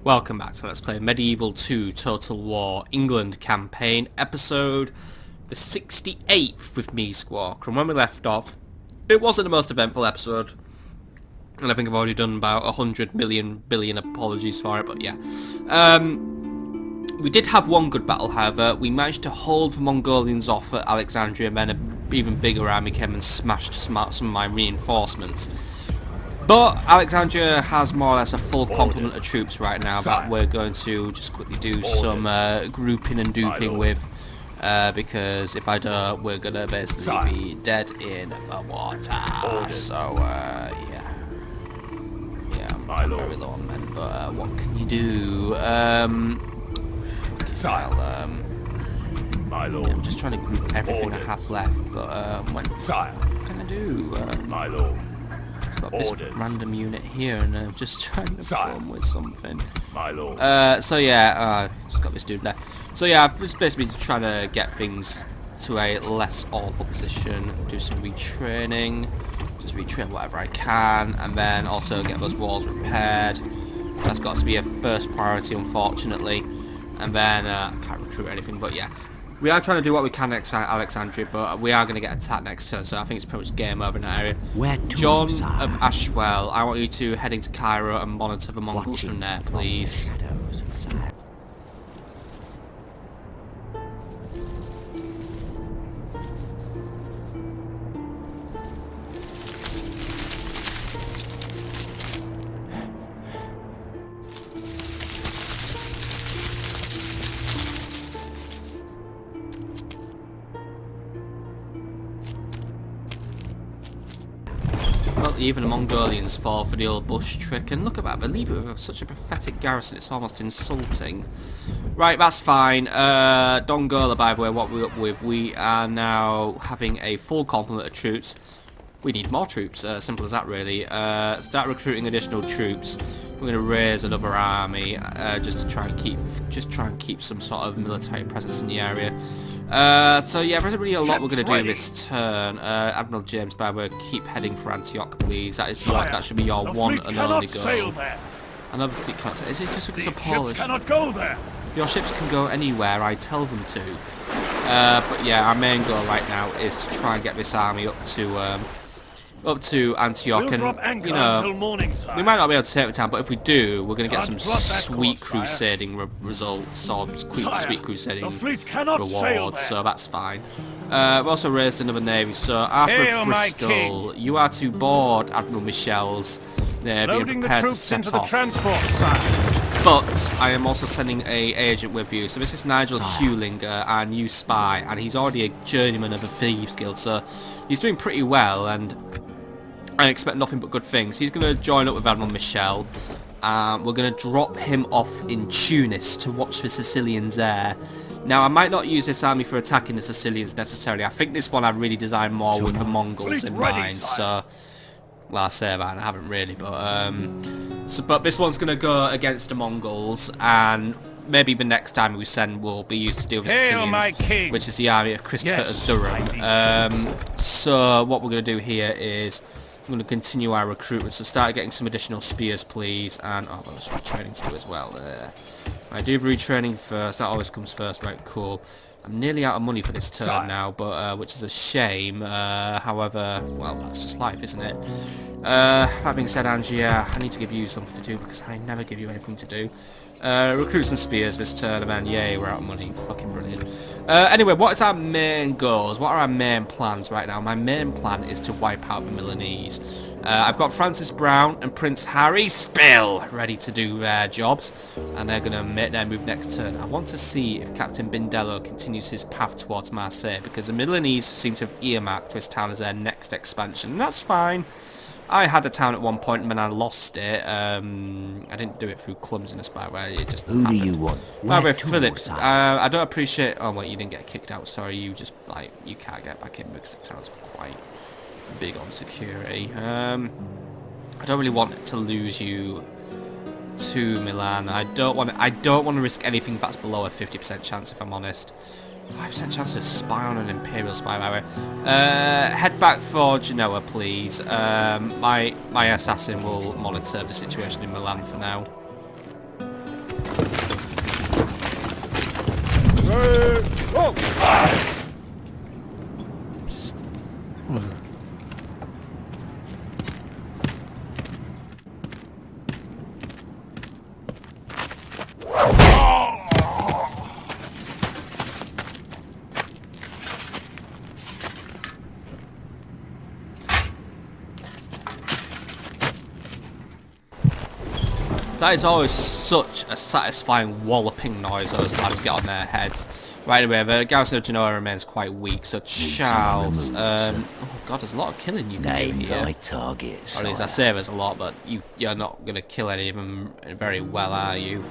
Welcome back to Let's Play Medieval 2 Total War England campaign, episode the 68th with me, Squawk. And when we left off, it wasn't the most eventful episode, and I think I've already done about 100 million billion apologies for it, but yeah. We did have one good battle, however. We managed to hold the Mongolians off at Alexandria, and then an even bigger army came and smashed some of my reinforcements. But Alexandria has more or less a full complement of troops right now that we're going to just quickly do some grouping and duping with, because if I don't, we're going to basically be dead in the water. So, yeah, I'm very low on men, but what can you do? I'm just trying to group everything I have left, but what can I do? My lord. Got this random unit here, and I'm just trying to come with something. My lord. So yeah, just got this dude there. So yeah, I'm just basically trying to get things to a less awful position, do some retraining, just retrain whatever I can, and then also get those walls repaired. That's got to be a first priority, unfortunately. And then I can't recruit anything, but yeah. We are trying to do what we can next Alexandria, but we are going to get attacked next turn, so I think it's pretty much game over in that area. John of Ashwell, I want you to head into Cairo and monitor the Mongols from there, please. Well, even the Mongolians fall for the old bush trick, and look at that, they leave it with such a pathetic garrison, it's almost insulting. Right, that's fine. Dongola, by the way, what we're up with, we are now having a full complement of troops. We need more troops, simple as that really. Start recruiting additional troops. We're going to raise another army, just to try and keep some sort of military presence in the area. So yeah, there's really a lot we're going to do this turn. Admiral James, by the way, keep heading for Antioch, please. That should be your one and only goal. Another fleet cannot sail. Is it just because of Polish? Cannot go there. Your ships can go anywhere I tell them to. But yeah, our main goal right now is to try and get this army up to Antioch, and you know, we might not be able to take the town, but if we do, we're going to get some sweet crusading results, or sweet crusading rewards, so that's fine. We've also raised another navy, so Arthur of Bristol, you are to board Admiral Michel's navy and prepare to set off. But I am also sending an agent with you, so this is Nigel Hewlinger, our new spy, and he's already a journeyman of the Thieves Guild, so he's doing pretty well, and I expect nothing but good things. He's going to join up with Admiral Michel. We're going to drop him off in Tunis to watch the Sicilians there. Now, I might not use this army for attacking the Sicilians necessarily. I think this one I really designed more with the Mongols in mind. So, well, I say that, and I haven't really, but but this one's going to go against the Mongols, and maybe the next time we send will be used to deal with Sicilians, which is the army of Christopher of Durham. So what we're going to do here is I'm going to continue our recruitment, so start getting some additional spears, please, and oh, well, there's retraining to do as well there. I do retraining first, that always comes first, right, cool. I'm nearly out of money for this turn now, but which is a shame, however, well, that's just life, isn't it? That being said, Angie, I need to give you something to do, because I never give you anything to do. Recruit some spears this turn, and then yay, we're out of money. Fucking brilliant. Anyway, what is our main goals? What are our main plans right now? My main plan is to wipe out the Milanese. I've got Francis Browne and Prince Harry Spill ready to do their jobs, and they're going to make their move next turn. I want to see if Captain Bindello continues his path towards Marseille, because the Milanese seem to have earmarked this town as their next expansion, and that's fine. I had a town at one point and then I lost it. I didn't do it through clumsiness, by the way. It just happened. Do you want? By the way, Philip, I don't appreciate... Oh, wait, you didn't get kicked out. Sorry, you just, like, you can't get back in because the town's quite big on security. I don't really want to lose you to Milan. I don't want to risk anything that's below a 50% chance, if I'm honest. 5% chance to spy on an Imperial spy, by the way. Head back for Genoa, please. My assassin will monitor the situation in Milan for now. That is always such a satisfying walloping noise those lads get on their heads. Right, anyway, the garrison of Genoa remains quite weak, so Charles... oh god, there's a lot of killing you can do here. Name thy target, Or at least I say there's a lot, but you're not going to kill any of them very well, are you?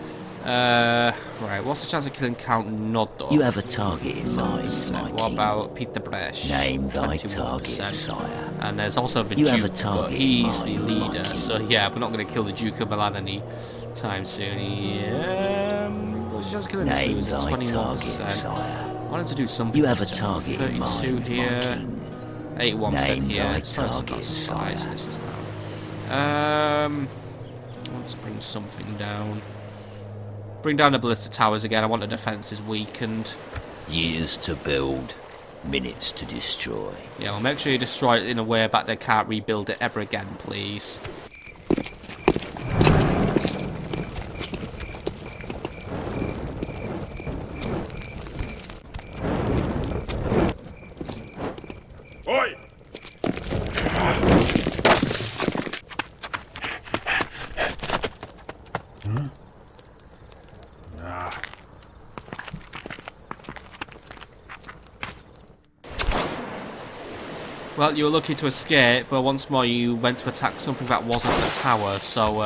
Right, what's the chance of killing Count Noddo? You have a target in mind, my What king. about Peter Bresch? Name thy 21%. target, sire. And there's also the You have Duke, a target but he's the in mind, my leader, king. so yeah, we're not going to kill the Duke of Milan any time soon. What's the chance of killing this Name loser? thy 21%. target, sire. I wanted to do something. You have a this turn. target in 32 mind, here. my king. 81% Name here. thy It's got target, spies sire. this time. I want to bring something down. Bring down the ballista towers again. I want the defences weakened. Years to build, minutes to destroy. Yeah, well, make sure you destroy it in a way that they can't rebuild it ever again, please. Oi! Well, you were lucky to escape, but once more you went to attack something that wasn't the tower, so,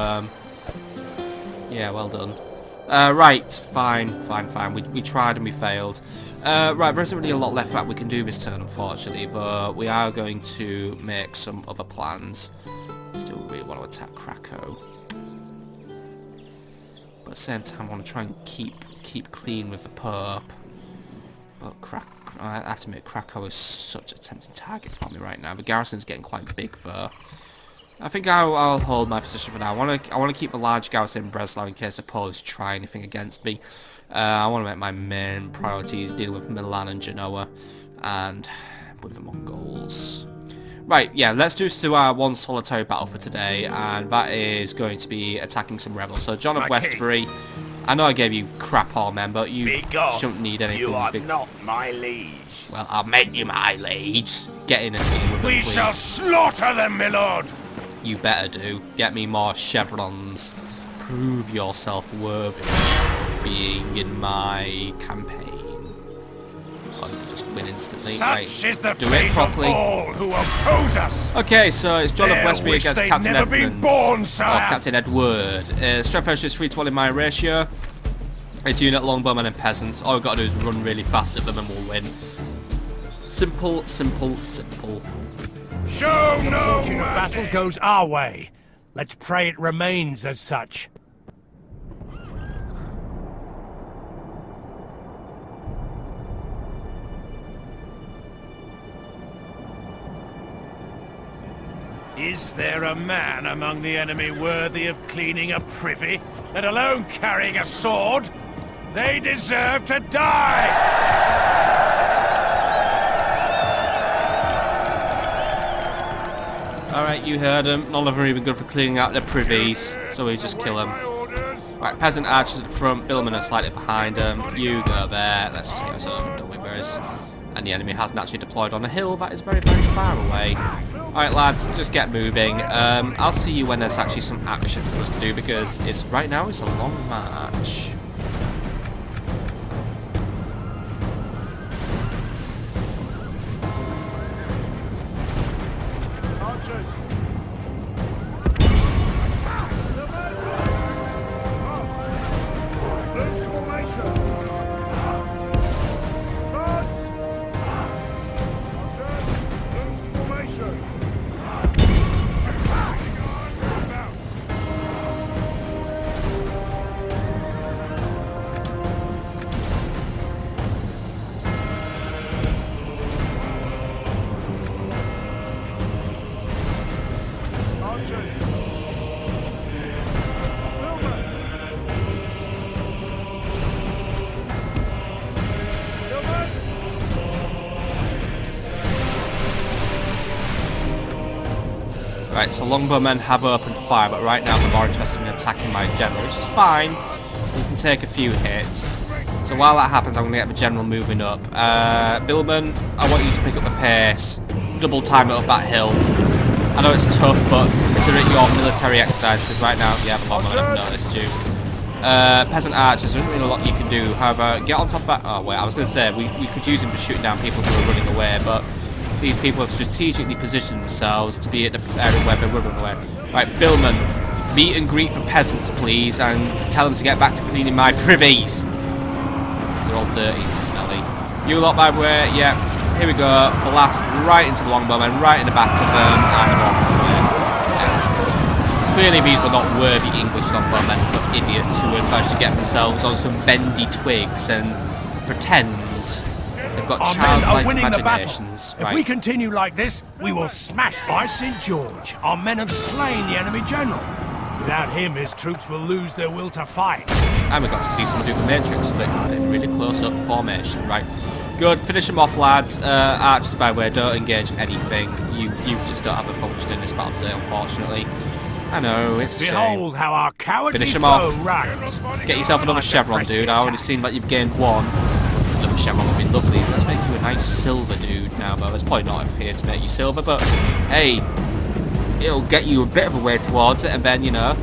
yeah, well done. Right, fine. We tried and we failed. Right, there isn't really a lot left that we can do this turn, unfortunately, but we are going to make some other plans. Still really want to attack Krakow. But at the same time, I want to try and keep clean with the Pope. But I have to admit, Krakow is such a tempting target for me right now. The garrison's getting quite big, though. I think I'll hold my position for now. I want to keep a large garrison in Breslau in case the Poles try anything against me. I want to make my main priorities dealing with Milan and Genoa, and with the Mongols. Right, yeah, let's do us to our one solitary battle for today, and that is going to be attacking some rebels. So John of Westbury, I know I gave you crap all men, but you shouldn't need anything. You are big. not my liege. Well, I'll make you my liege. Get in and deal with it, We please. shall slaughter them, my lord. You better do. Get me more chevrons. Prove yourself worthy of being in my campaign. Or you can just win instantly. Such Right. is the Do it fate properly. of all who oppose us. Okay, so it's John of They'll Westbury wish against they'd Captain never been Edmund. born, Or sire. Captain Edward. Strength ratio is 3 to 1 in my ratio. It's unit longbowmen and peasants. All we've got to do is run really fast at them and we'll win. Simple. Show no Fortune of battle goes our way. Let's pray it remains as such. Is there a man among the enemy worthy of cleaning a privy, let alone carrying a sword? They deserve to die! Alright, you heard them. None of them are even good for cleaning out their privies, so we just kill them. Right, peasant archers at the front, billmen are slightly behind them. You go there. Let's just get us over and done with this. And the enemy has naturally deployed on a hill that is very, very far away. Alright lads, just get moving. I'll see you when there's actually some action for us to do, because right now it's a long march. Right, so longbowmen have opened fire, but right now they're more interested in attacking my general, which is fine. We can take a few hits. So while that happens, I'm going to get the general moving up. Billman, I want you to pick up the pace. Double time it up that hill. I know it's tough, but consider it your military exercise, because right now you have a longbow, I've noticed you. Peasant archers, there isn't really a lot you can do. However, get on top of that. Oh wait, I was going to say we could use him for shooting down people who are running away, but these people have strategically positioned themselves to be at the area where they're running away. Right, Billman, meet and greet for peasants, please, and tell them to get back to cleaning my privies. They're all dirty and smelly. You lot, by the way, yeah. Here we go. Blast right into the longbowmen, right in the back of them, and they're all away. Clearly these were not worthy English longbowmen, but idiots who had managed to get themselves on some bendy twigs and pretend they've got childlike imaginations. If we continue like this, we will smash by St. George. Our men have slain the enemy general. Without him, his troops will lose their will to fight. And we got to see someone do the matrix flick in really close-up formation. Right, good. Finish them off, lads. Archers, by the way, don't engage anything. You just don't have a function in this battle today, unfortunately. I know, it's a shame. Behold how our cowardly Finish him foe off. runs. Get yourself another chevron, dude. I already seen that you've gained one. Another chevron would be lovely. Let's make you a nice silver dude now, though. It's probably not here to make you silver, but hey, it'll get you a bit of a way towards it, and then, you know,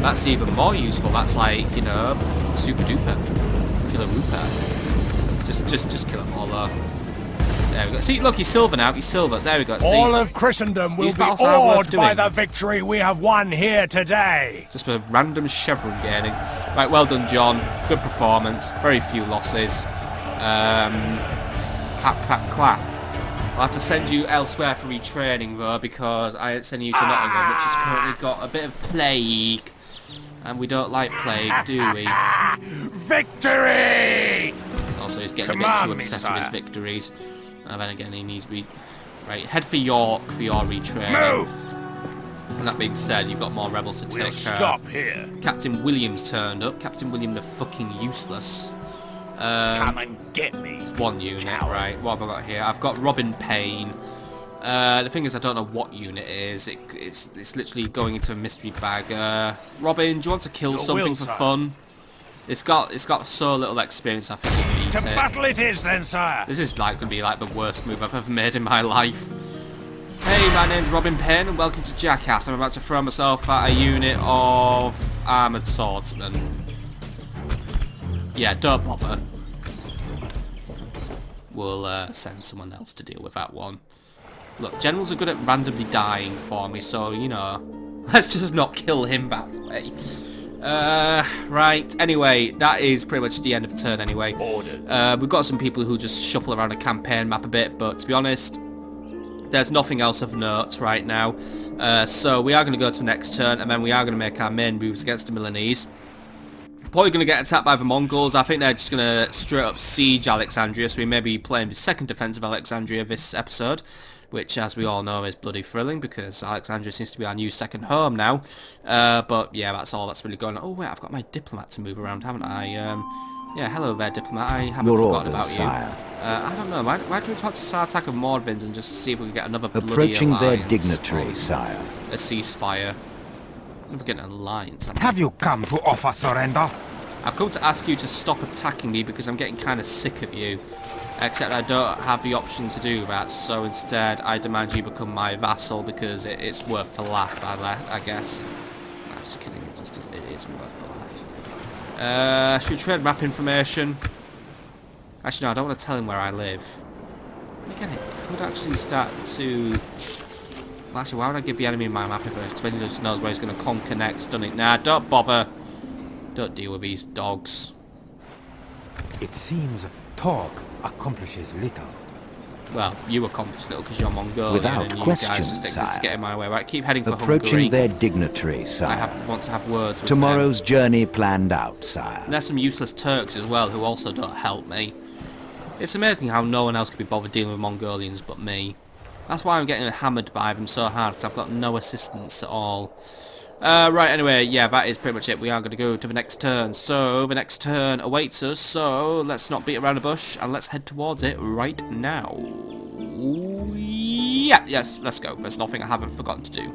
that's even more useful. That's like, you know, super duper. Killer whooper. Just kill them all, though. There we go. See, look, he's silver now. He's silver. There we go. See, all of Christendom will be awed by the victory we have won here today. Just a random chevron gaining. Right, well done, John. Good performance. Very few losses. Clap, clap, clap. I'll have to send you elsewhere for retraining, though, because I ain't sending you to Nottingham, which has currently got a bit of plague. And we don't like plague, do we? Victory! Also, he's getting a bit too obsessed with his victories. And then again, he needs to be... Right, head for York for your retraining. Move! And that being said, you've got more rebels to take care of. Stop here. Captain William's turned up. Captain William the fucking useless. Come and get me. It's one unit, right. What have I got here? I've got Robin Payne. The thing is, I don't know what unit it is. It's literally going into a mystery bag. Robin, do you want to kill something for fun? It's got so little experience, I think it needs To battle it is then, sire. This is like going to be like the worst move I've ever made in my life. Hey, my name's Robin Payne and welcome to Jackass. I'm about to throw myself at a unit of armoured swordsmen. Yeah, don't bother. We'll send someone else to deal with that one. Look, generals are good at randomly dying for me, so, you know, let's just not kill him that way. Right, anyway, that is pretty much the end of the turn anyway. We've got some people who just shuffle around a campaign map a bit, but to be honest, there's nothing else of note right now. So we are going to go to the next turn, and then we are going to make our main moves against the Milanese. Probably going to get attacked by the Mongols. I think they're just going to straight up siege Alexandria, so we may be playing the second defense of Alexandria this episode, which, as we all know, is bloody thrilling, because Alexandria seems to be our new second home now. But, yeah, that's all that's really going on. Oh, wait, I've got my diplomat to move around, haven't I? Yeah, hello there, diplomat. I haven't forgotten about you. I don't know. Why don't we talk to Sartak and Mordvins and just see if we can get another bloody Approaching alliance their dignitary, sire. A ceasefire. We're getting an alliance. Have you come to offer surrender? I've come to ask you to stop attacking me because I'm getting kind of sick of you. Except I don't have the option to do that, so instead I demand you become my vassal because it's worth the laugh, I guess. I'm just kidding, it is worth the laugh. Should we trade map information? Actually no, I don't want to tell him where I live. Again, it could actually start to... Well, actually, why would I give the enemy my map if he just knows where he's going to conquer next, doesn't it? Nah, don't bother. Don't deal with these dogs. It seems talk accomplishes little. Well, you accomplish little because you're Mongolian Without and you question, guys just exist to sire. get in my way. Right, keep heading for Approaching Hungary. their dignitary, sire. Want to have words with Tomorrow's them. journey planned out, sire. And there's some useless Turks as well who also don't help me. It's amazing how no one else could be bothered dealing with Mongolians but me. That's why I'm getting hammered by them so hard, because I've got no assistance at all. Right, anyway, yeah, that is pretty much it. We are going to go to the next turn. So, the next turn awaits us, so let's not beat around the bush, and let's head towards it right now. Yeah, yes, let's go. There's nothing I haven't forgotten to do.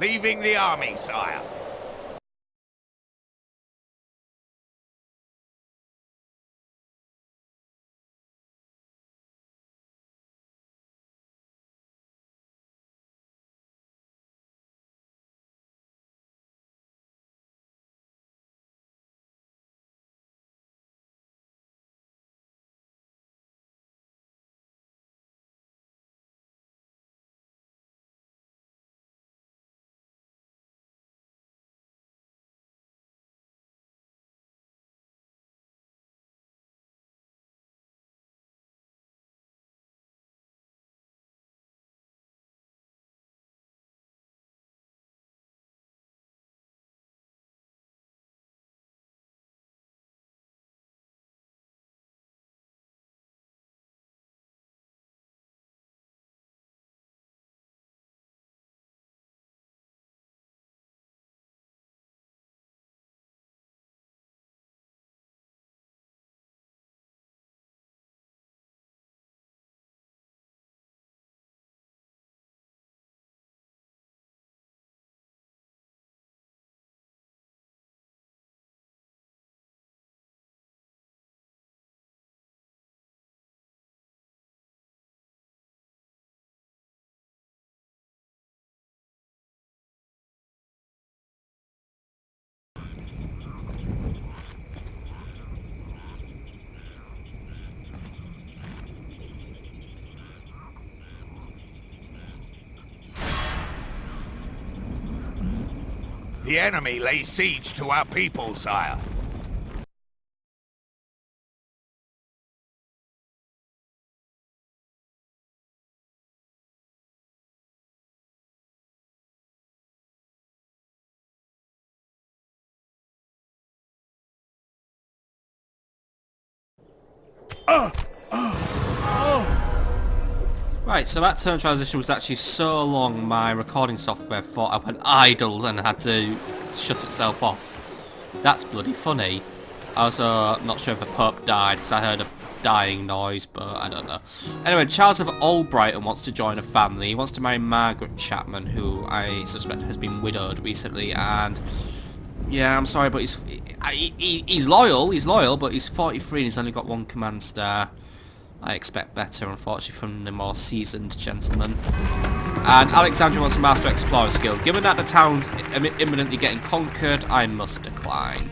leaving the army, sire. The enemy lays siege to our people, sire. Right, so that turn transition was actually so long my recording software thought I went idle and had to shut itself off. That's bloody funny. I also not sure if the Pope died because I heard a dying noise, but I don't know. Anyway, Charles of Albrighton wants to join a family. He wants to marry Margaret Chapman, who I suspect has been widowed recently, and yeah, I'm sorry, but he's loyal, but he's 43 and he's only got 1 command star. I expect better, unfortunately, from the more seasoned gentleman. And Alexandra wants a Master Explorer skill. Given that the town's imminently getting conquered, I must decline.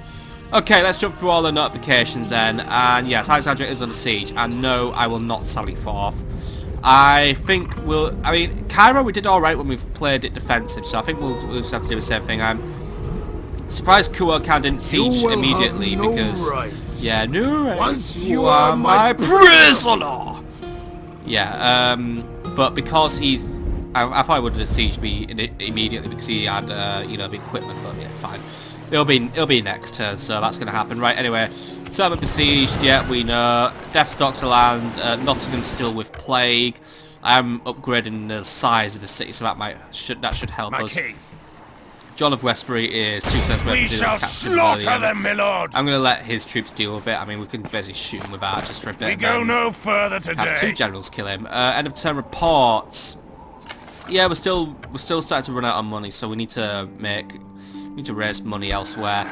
Okay, let's jump through all the notifications then. And yes, Alexandria is under siege. And no, I will not sally forth. I think I mean, Cairo we did alright when we've played it defensive, so I think we'll just have to do the same thing. I'm surprised Kuokan didn't siege immediately because... Yeah, no, Once you are my prisoner! Yeah, but because he's... I thought I would have sieged me immediately because he had, you know, the equipment, but yeah, fine. It'll be next turn, so that's going to happen. Right, anyway, settlement besieged, yeah, we know. Death stocks to land, Nottingham's still with plague. I'm upgrading the size of the city, so that should help us. King. John of Westbury is 2 turns worth We of shall Captain slaughter William. them, my lord. I'm going to let his troops deal with it. I mean, we can basically shoot him with archers for a bit. We go no further today. Have 2 generals kill him. End of turn reports. Yeah, we're still starting to run out of money, so we need to raise money elsewhere.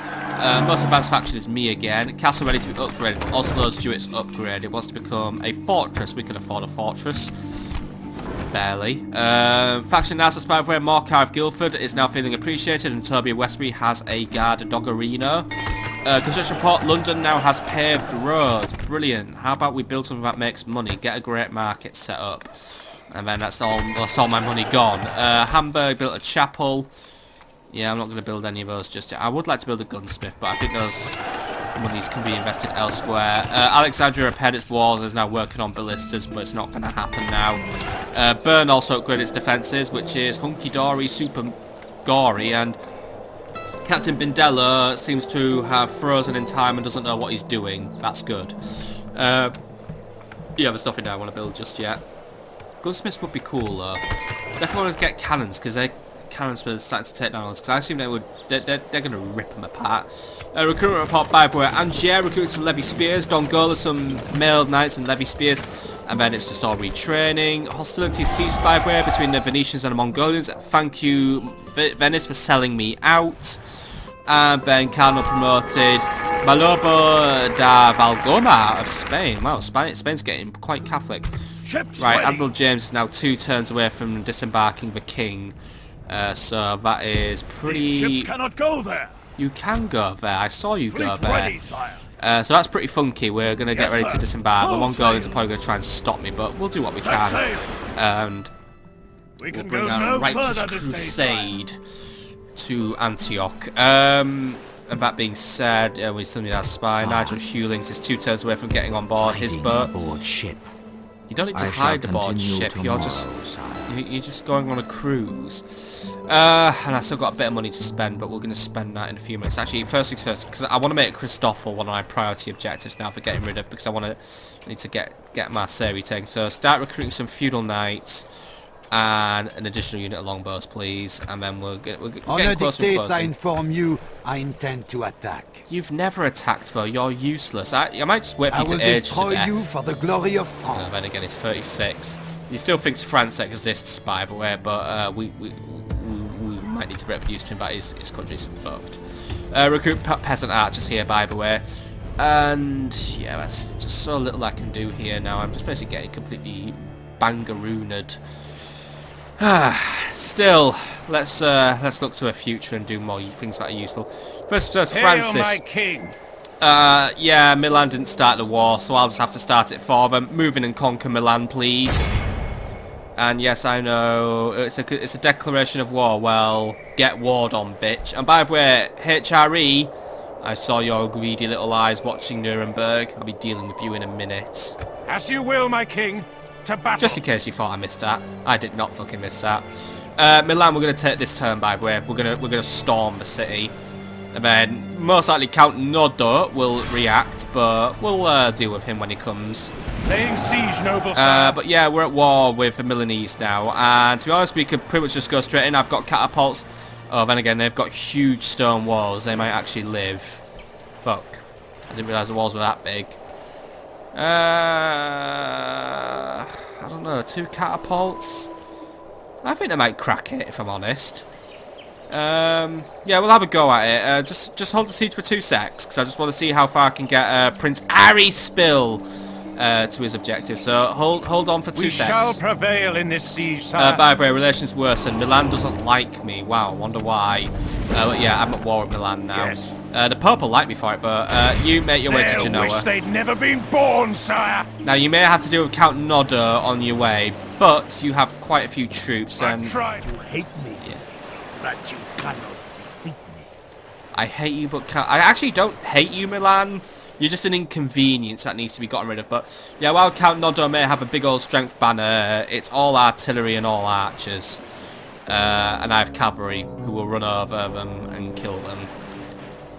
Most advanced faction is me again. Castle ready to be upgraded. Oslo's due its upgrade. It wants to become a fortress. We can afford a fortress. Barely. Faction now suspended where Morcar of Guildford is now feeling appreciated, and Toby of Westbury has a guard dog arena. Construction report, London now has paved roads. Brilliant. How about we build something that makes money? Get a great market set up. And then that's all my money gone. Hamburg built a chapel. Yeah, I'm not going to build any of those just yet. I would like to build a gunsmith, but I think those monies can be invested elsewhere. Alexandria repaired its walls and is now working on ballistas, but it's not going to happen now. Bern also upgraded its defences, which is hunky-dory, super gory, and Captain Bindello seems to have frozen in time and doesn't know what he's doing. That's good. Yeah, there's nothing I want to build just yet. Gunsmiths would be cool though. Definitely want to get cannons because cannons were starting to take down us, because I assume they're going to rip them apart. Recruitment report by the way, Angier recruited some levy spears, Dongola some mailed knights and levy spears, and then it's just all retraining. Hostilities ceased by the way between the Venetians and the Mongolians. Thank you Venice for selling me out. And then Cardinal promoted Malobo da Valgoma of Spain. Wow, Spain's getting quite Catholic. Ships Right, ready. Admiral James is now 2 turns away from disembarking the king. So that is pretty... Ships cannot go there. You can go there. I saw you go Fleet there. ready, sire. So that's pretty funky. We're going to get Yes, ready to sir. disembark. The Full Mongolians are sail. probably going to try and stop me, but we'll do what we Set can. sail. And We we'll can bring go our no righteous further this day, crusade to Antioch. And that being said, we still need our spy. Nigel Hewlings is 2 turns away from getting on board his boat. Aboard ship. You don't need to I shall hide aboard continue ship. You're just tomorrow, sire. you're just going on a cruise. And I still got a bit of money to spend, but we're going to spend that in a few minutes. Actually, first things first, because I want to make Christoffel one of my priority objectives now for getting rid of, because I need to get my Marseille taken. So start recruiting some Feudal Knights and an additional unit of longbows, please. And then we're getting Honor closer and dictates I closer. inform you, I intend to attack. You've never attacked, though. You're useless. I might just wait for I you will to age to destroy death. you for the glory of Oh, France. then again, he's 36. He still thinks France exists, by the way, but we might need to get used to him, but his country's fucked. Recruit peasant archers here, by the way. And yeah, that's just so little I can do here now. I'm just basically getting completely bangarooned. Still, let's look to a future and do more things that are useful. First, Hail Francis. my king. Yeah, Milan didn't start the war, so I'll just have to start it for them. Move in and conquer Milan, please. And yes, I know, it's a declaration of war. Well, get warred on, bitch. And by the way, HRE, I saw your greedy little eyes watching Nuremberg. I'll be dealing with you in a minute. As you will, my king. To battle. Just in case you thought I missed that. I did not fucking miss that. Milan, we're going to take this turn, by the way. We're gonna storm the city. And then, most likely Count Nodo will react, but we'll deal with him when he comes. Laying siege, noble sire. But yeah, we're at war with the Milanese now, and to be honest, we could pretty much just go straight in. I've got catapults. Oh, then again, they've got huge stone walls. They might actually live. Fuck. I didn't realise the walls were that big. I don't know, 2 catapults? I think they might crack it, if I'm honest. Yeah, we'll have a go at it. Just hold the siege for 2 secs, because I just want to see how far I can get Prince Ari Spill to his objective. So hold on for 2 We secs. shall prevail in this siege, sire. By the way, relations worsen. Milan doesn't like me. Wow, I wonder why. But yeah, I'm at war with Milan now. Yes. The Pope will like me for it, but you make your way to They'll Genoa. wish they'd never been born, sire. Now, you may have to deal with Count Nodo on your way, but you have quite a few troops, and I've tried. You hate me, but you cannot defeat me. I hate you, but I actually don't hate you, Milan. You're just an inconvenience that needs to be gotten rid of. But yeah, while Count Nodo may have a big old strength banner, it's all artillery and all archers. And I have cavalry who will run over them and kill them.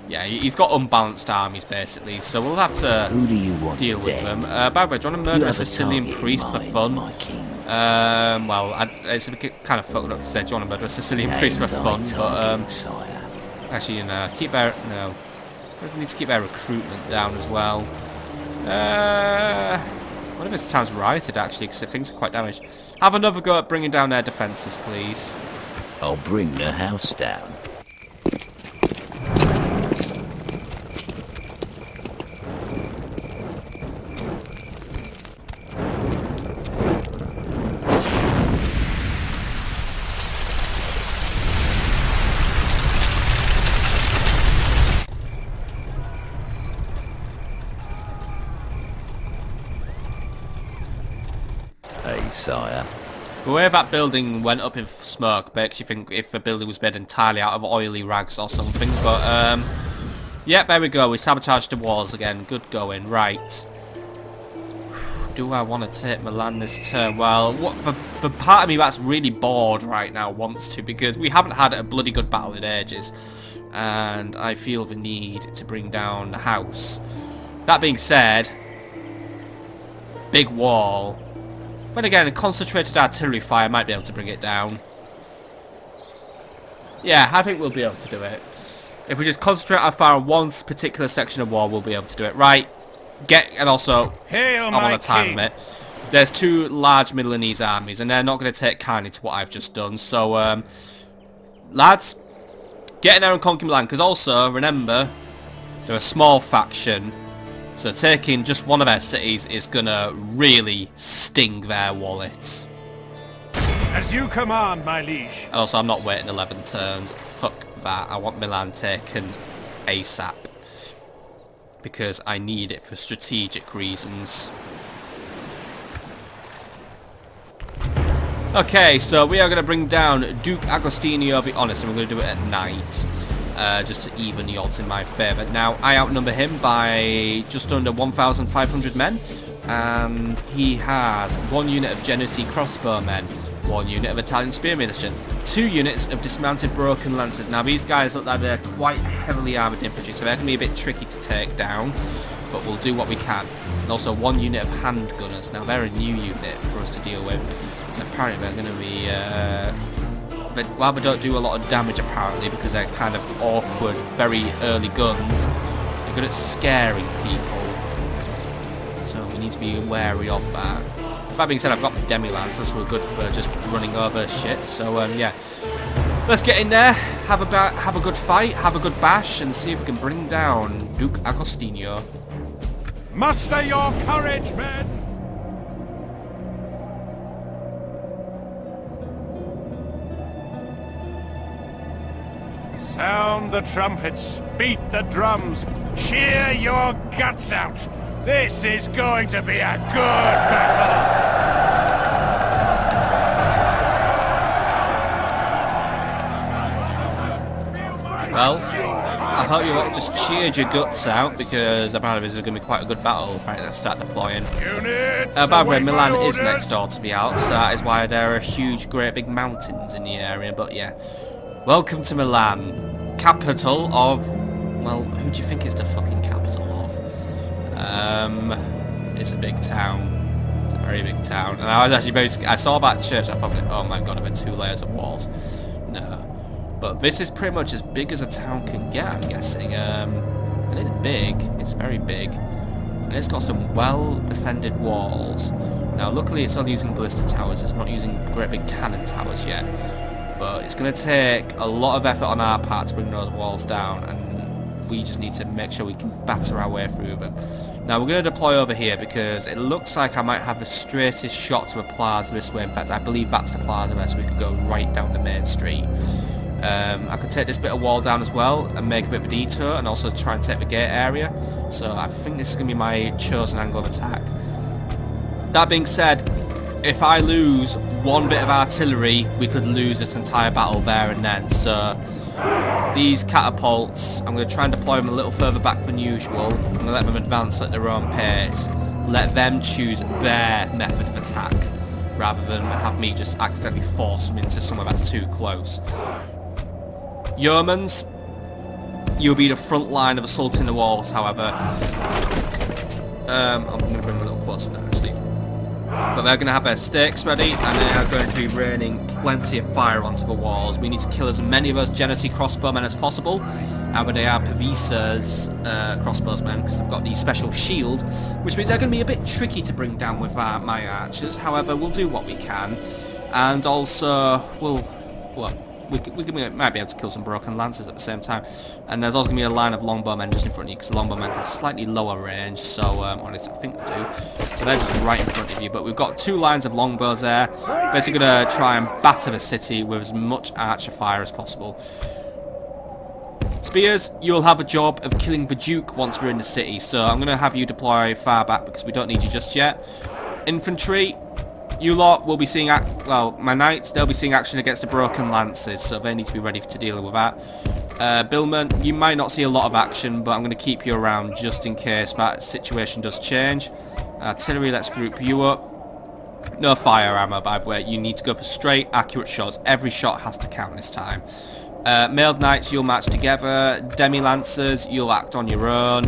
Yeah, he's got unbalanced armies basically, so we'll have to Who do you want deal with dead? them. By the way, do you want to You murder a have Sicilian target in priest for mind, fun? my king. Well, it's a bit kind of fucked up to say, do you want to murder a Sicilian priest for Name thy fun? But target, sire. actually, you know, keep their we need to keep their recruitment down as well. One of his towns rioted actually, because things are quite damaged. Have another go at bringing down their defences, please. I'll bring the house down. Hey, sire. The way that building went up in smoke makes you think if the building was made entirely out of oily rags or something, but yeah, there we go, we sabotaged the walls again, good going, right. Do I want to take Milan this turn? Well, the part of me that's really bored right now wants to, because we haven't had a bloody good battle in ages, and I feel the need to bring down the house. That being said, big wall. But again, a concentrated artillery fire might be able to bring it down. Yeah, I think we'll be able to do it. If we just concentrate our fire on one particular section of wall, we'll be able to do it. Right. And also, Hail, I'm on my a time king. limit. There's 2 large Milanese armies, and they're not going to take kindly to what I've just done. So, lads, get in there and conquer Milan, because also, remember, they're a small faction, so taking just one of their cities is going to really sting their wallets. As you command, my liege. Also, I'm not waiting 11 turns. Fuck that. I want Milan taken ASAP. Because I need it for strategic reasons. Okay, so we are going to bring down Duke Agostinho the Honest, and we're going to do it at night. Just to even the odds in my favour. Now, I outnumber him by just under 1,500 men. And he has 1 unit of Genoese crossbowmen, 1 unit of Italian spear militia, 2 units of dismounted broken lances. Now these guys look like they're quite heavily armoured infantry, so they're going to be a bit tricky to take down, but we'll do what we can. And also 1 unit of handgunners. Now they're a new unit for us to deal with. And apparently they're going to be, but while they don't do a lot of damage apparently, because they're kind of awkward, very early guns, they're good at scaring people. So we need to be wary of that. That being said, I've got demi-lancers, so we're good for just running over shit. So yeah, let's get in there, have a good fight, have a good bash, and see if we can bring down Duke Agostinho. Muster your courage, men! Sound the trumpets, beat the drums, cheer your guts out. This is going to be a good battle! Well, I hope you all just cheered your guts out, because apparently this is going to be quite a good battle. Apparently, let's start deploying. By the way, Milan is next door to the Alps, so that is why there are huge, great big mountains in the area, but yeah. Welcome to Milan, capital of... well, who do you think is the fucking capital of? It's a big town. It's a very big town. And I was actually very I saw that church, I thought, oh my god, there are 2 layers of walls. No. But this is pretty much as big as a town can get, I'm guessing. And it's big. It's very big. And it's got some well-defended walls. Now, luckily, it's only using ballista towers. It's not using great big cannon towers yet. But it's going to take a lot of effort on our part to bring those walls down. And we just need to make sure we can batter our way through them. Now, we're going to deploy over here because it looks like I might have the straightest shot to a plaza this way. In fact, I believe that's the plaza there, so we could go right down the main street. I could take this bit of wall down as well and make a bit of a detour and also try and take the gate area. So I think this is going to be my chosen angle of attack. That being said, if I lose 1 bit of artillery, we could lose this entire battle there and then. So these catapults, I'm going to try and deploy them a little further back than usual. I'm going to let them advance at their own pace. Let them choose their method of attack, rather than have me just accidentally force them into somewhere that's too close. Yeomans, you'll be the front line of assaulting the walls, however. I'm going to bring them a little closer now, actually. But they're going to have their stakes ready, and they are going to be raining plenty of fire onto the walls. We need to kill as many of those Genoese crossbowmen as possible. However, they are Pavisa's crossbowsmen, because they've got the special shield, which means they're going to be a bit tricky to bring down with my archers. However, we'll do what we can. And also, we might be able to kill some broken lances at the same time. And there's also going to be a line of longbowmen just in front of you, because the longbowmen have slightly lower range, so honestly, I think they do. So they're just right in front of you, but we've got 2 lines of longbows there. Basically going to try and batter the city with as much archer fire as possible. Spears, you'll have a job of killing the Duke once we're in the city, so I'm going to have you deploy far back because we don't need you just yet. Infantry, you lot will be seeing, my knights, they'll be seeing action against the broken lances, so they need to be ready to deal with that. Billman, you might not see a lot of action, but I'm going to keep you around just in case that situation does change. Artillery, let's group you up. No fire ammo, by the way. You need to go for straight, accurate shots. Every shot has to count this time. Mailed Knights, you'll march together. Demi-Lancers, you'll act on your own.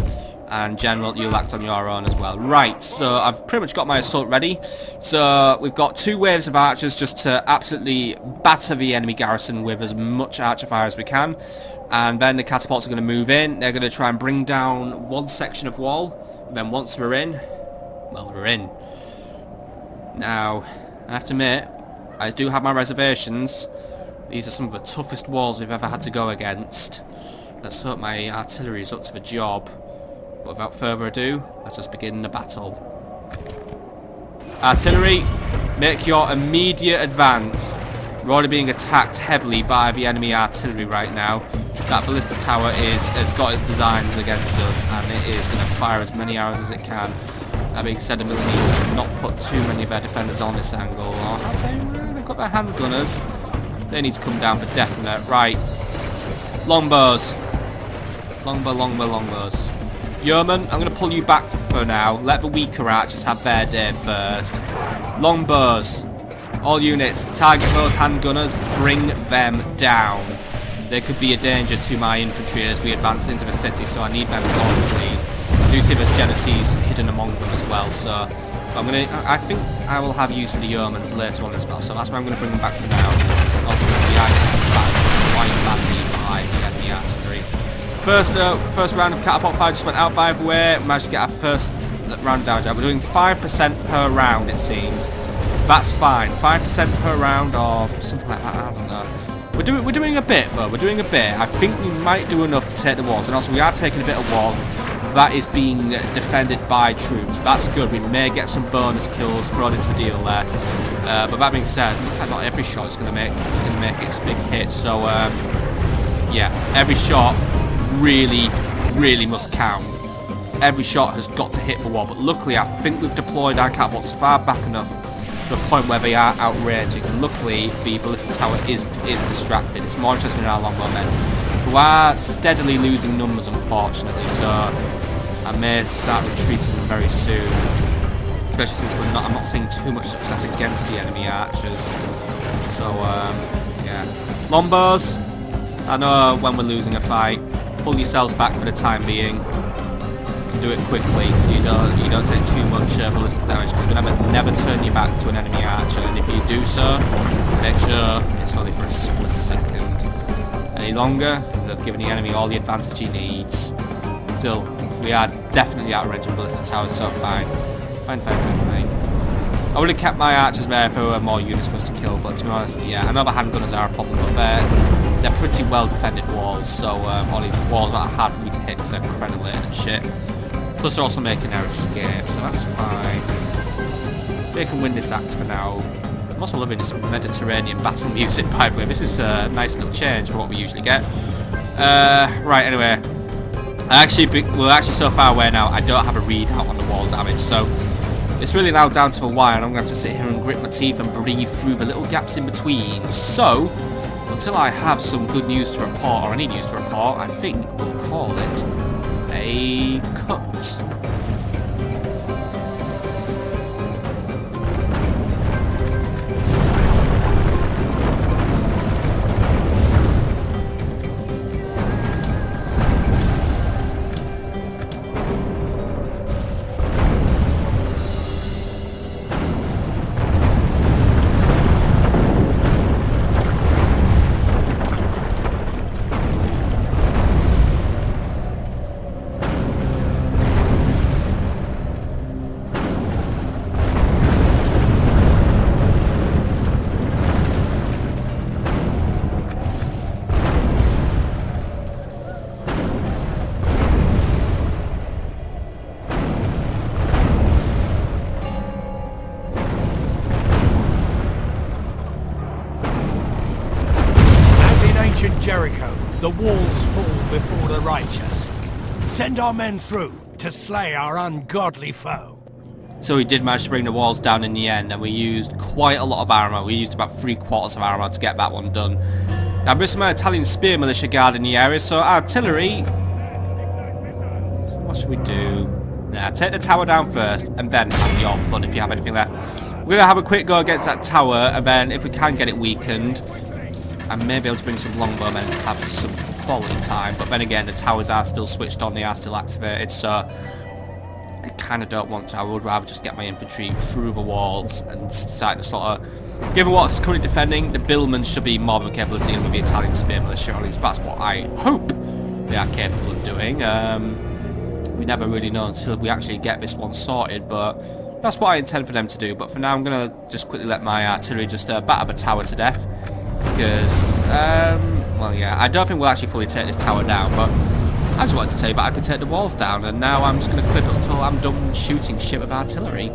And General, you'll act on your own as well. Right, so I've pretty much got my assault ready. So we've got 2 waves of archers just to absolutely batter the enemy garrison with as much archer fire as we can. And then the catapults are going to move in. They're going to try and bring down 1 section of wall. And then once we're in, well, we're in. Now, I have to admit, I do have my reservations, These are some of the toughest walls we've ever had to go against. Let's hope my artillery is up to the job. But without further ado, let us begin the battle. Artillery, make your immediate advance. We're already being attacked heavily by the enemy artillery right now. That ballista tower has got its designs against us, and it is going to fire as many arrows as it can. That being said, the Milanese have not put too many of their defenders on this angle. Or have they? They've got their handgunners. They need to come down for definite. Right. Longbows. Longbows. Yeoman, I'm going to pull you back for now. Let the weaker archers have their day first. Longbows. All units, target those handgunners. Bring them down. They could be a danger to my infantry as we advance into the city, so I need them gone, please. I do see there's Genoese hidden among them as well, so I think I will have use of the yeomen later on in this battle, so that's why I'm going to bring them back for now. Also, behind it, quite badly by the enemy artillery. First round of catapult fire just went out, by the way. We managed to get our first round down. We're doing 5% per round, it seems. That's fine. 5% per round or something like that. I don't know. We're doing a bit though. We're doing a bit. I think we might do enough to take the walls, and also we are taking a bit of wall that is being defended by troops. That's good. We may get some bonus kills thrown into the deal there. But that being said, it looks like not every shot is going to make its big hit. So yeah, every shot really must count. Every shot has got to hit the wall. But luckily, I think we've deployed our catapults far back enough to a point where they are outraging. And luckily, the ballista tower is distracted. It's more interesting in our longbow men, who are steadily losing numbers, unfortunately. So I may start retreating them very soon, especially since I'm not seeing too much success against the enemy archers. So yeah, longbows. I know when we're losing a fight, pull yourselves back for the time being. Do it quickly so you don't take too much ballistic damage, because we never turn your back to an enemy archer, and if you do so, make sure it's only for a split second. Any longer, they've given the enemy all the advantage he needs. Still, we are definitely outranging ballistic towers, so fine. Fine. I would have kept my archers there if there were more units for us to kill, but to be honest, yeah, I know the handgunners are a problem, but they're pretty well defended walls, so all these walls are hard for me to hit because they're crenellated and shit. Plus they're also making their escape, so that's fine. They can win this act for now. I'm also loving this Mediterranean battle music, by the way. This is a nice little change from what we usually get. Right, anyway. We're actually so far away now, I don't have a readout on the wall damage, so it's really now down to the wire, and I'm going to have to sit here and grit my teeth and breathe through the little gaps in between. So, until I have some good news to report, or any news to report, I think we'll call it a cut. Jericho, the walls fall before the righteous. Send our men through to slay our ungodly foe. So we did manage to bring the walls down in the end, and we used quite a lot of armour. We used about 3/4 of armour to get that one done. Now there's some Italian spear militia guard in the area, so artillery... What should we do? Nah, take the tower down first, and then have your fun if you have anything left. We're going to have a quick go against that tower, and then if we can get it weakened, I may be able to bring some longbowmen to have some quality time, but then again, the towers are still switched on, they are still activated, so I kind of don't want to. I would rather just get my infantry through the walls and start to sort of... Given what's currently defending, the billmen should be more than capable of dealing with the Italian spear militia, or at least that's what I hope they are capable of doing. We never really know until we actually get this one sorted, but that's what I intend for them to do. But for now, I'm going to just quickly let my artillery just batter the tower to death. Because, well, yeah, I don't think we'll actually fully take this tower down, but I just wanted to tell you, but I could take the walls down, and now I'm just going to clip it until I'm done shooting shit with artillery.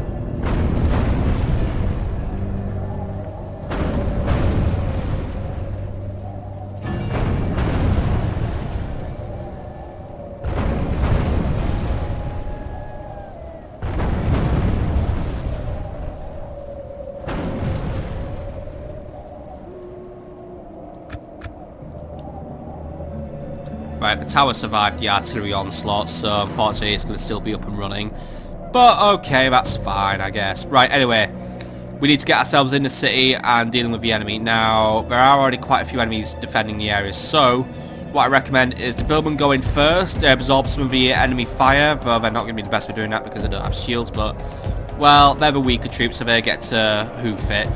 Right, the tower survived the artillery onslaught, so unfortunately it's going to still be up and running. But okay, that's fine, I guess. Right, anyway, we need to get ourselves in the city and dealing with the enemy. Now, there are already quite a few enemies defending the area, so what I recommend is the billmen go in first. They absorb some of the enemy fire, though they're not going to be the best for doing that because they don't have shields, but, well, they're the weaker troops, so they get to hoof it.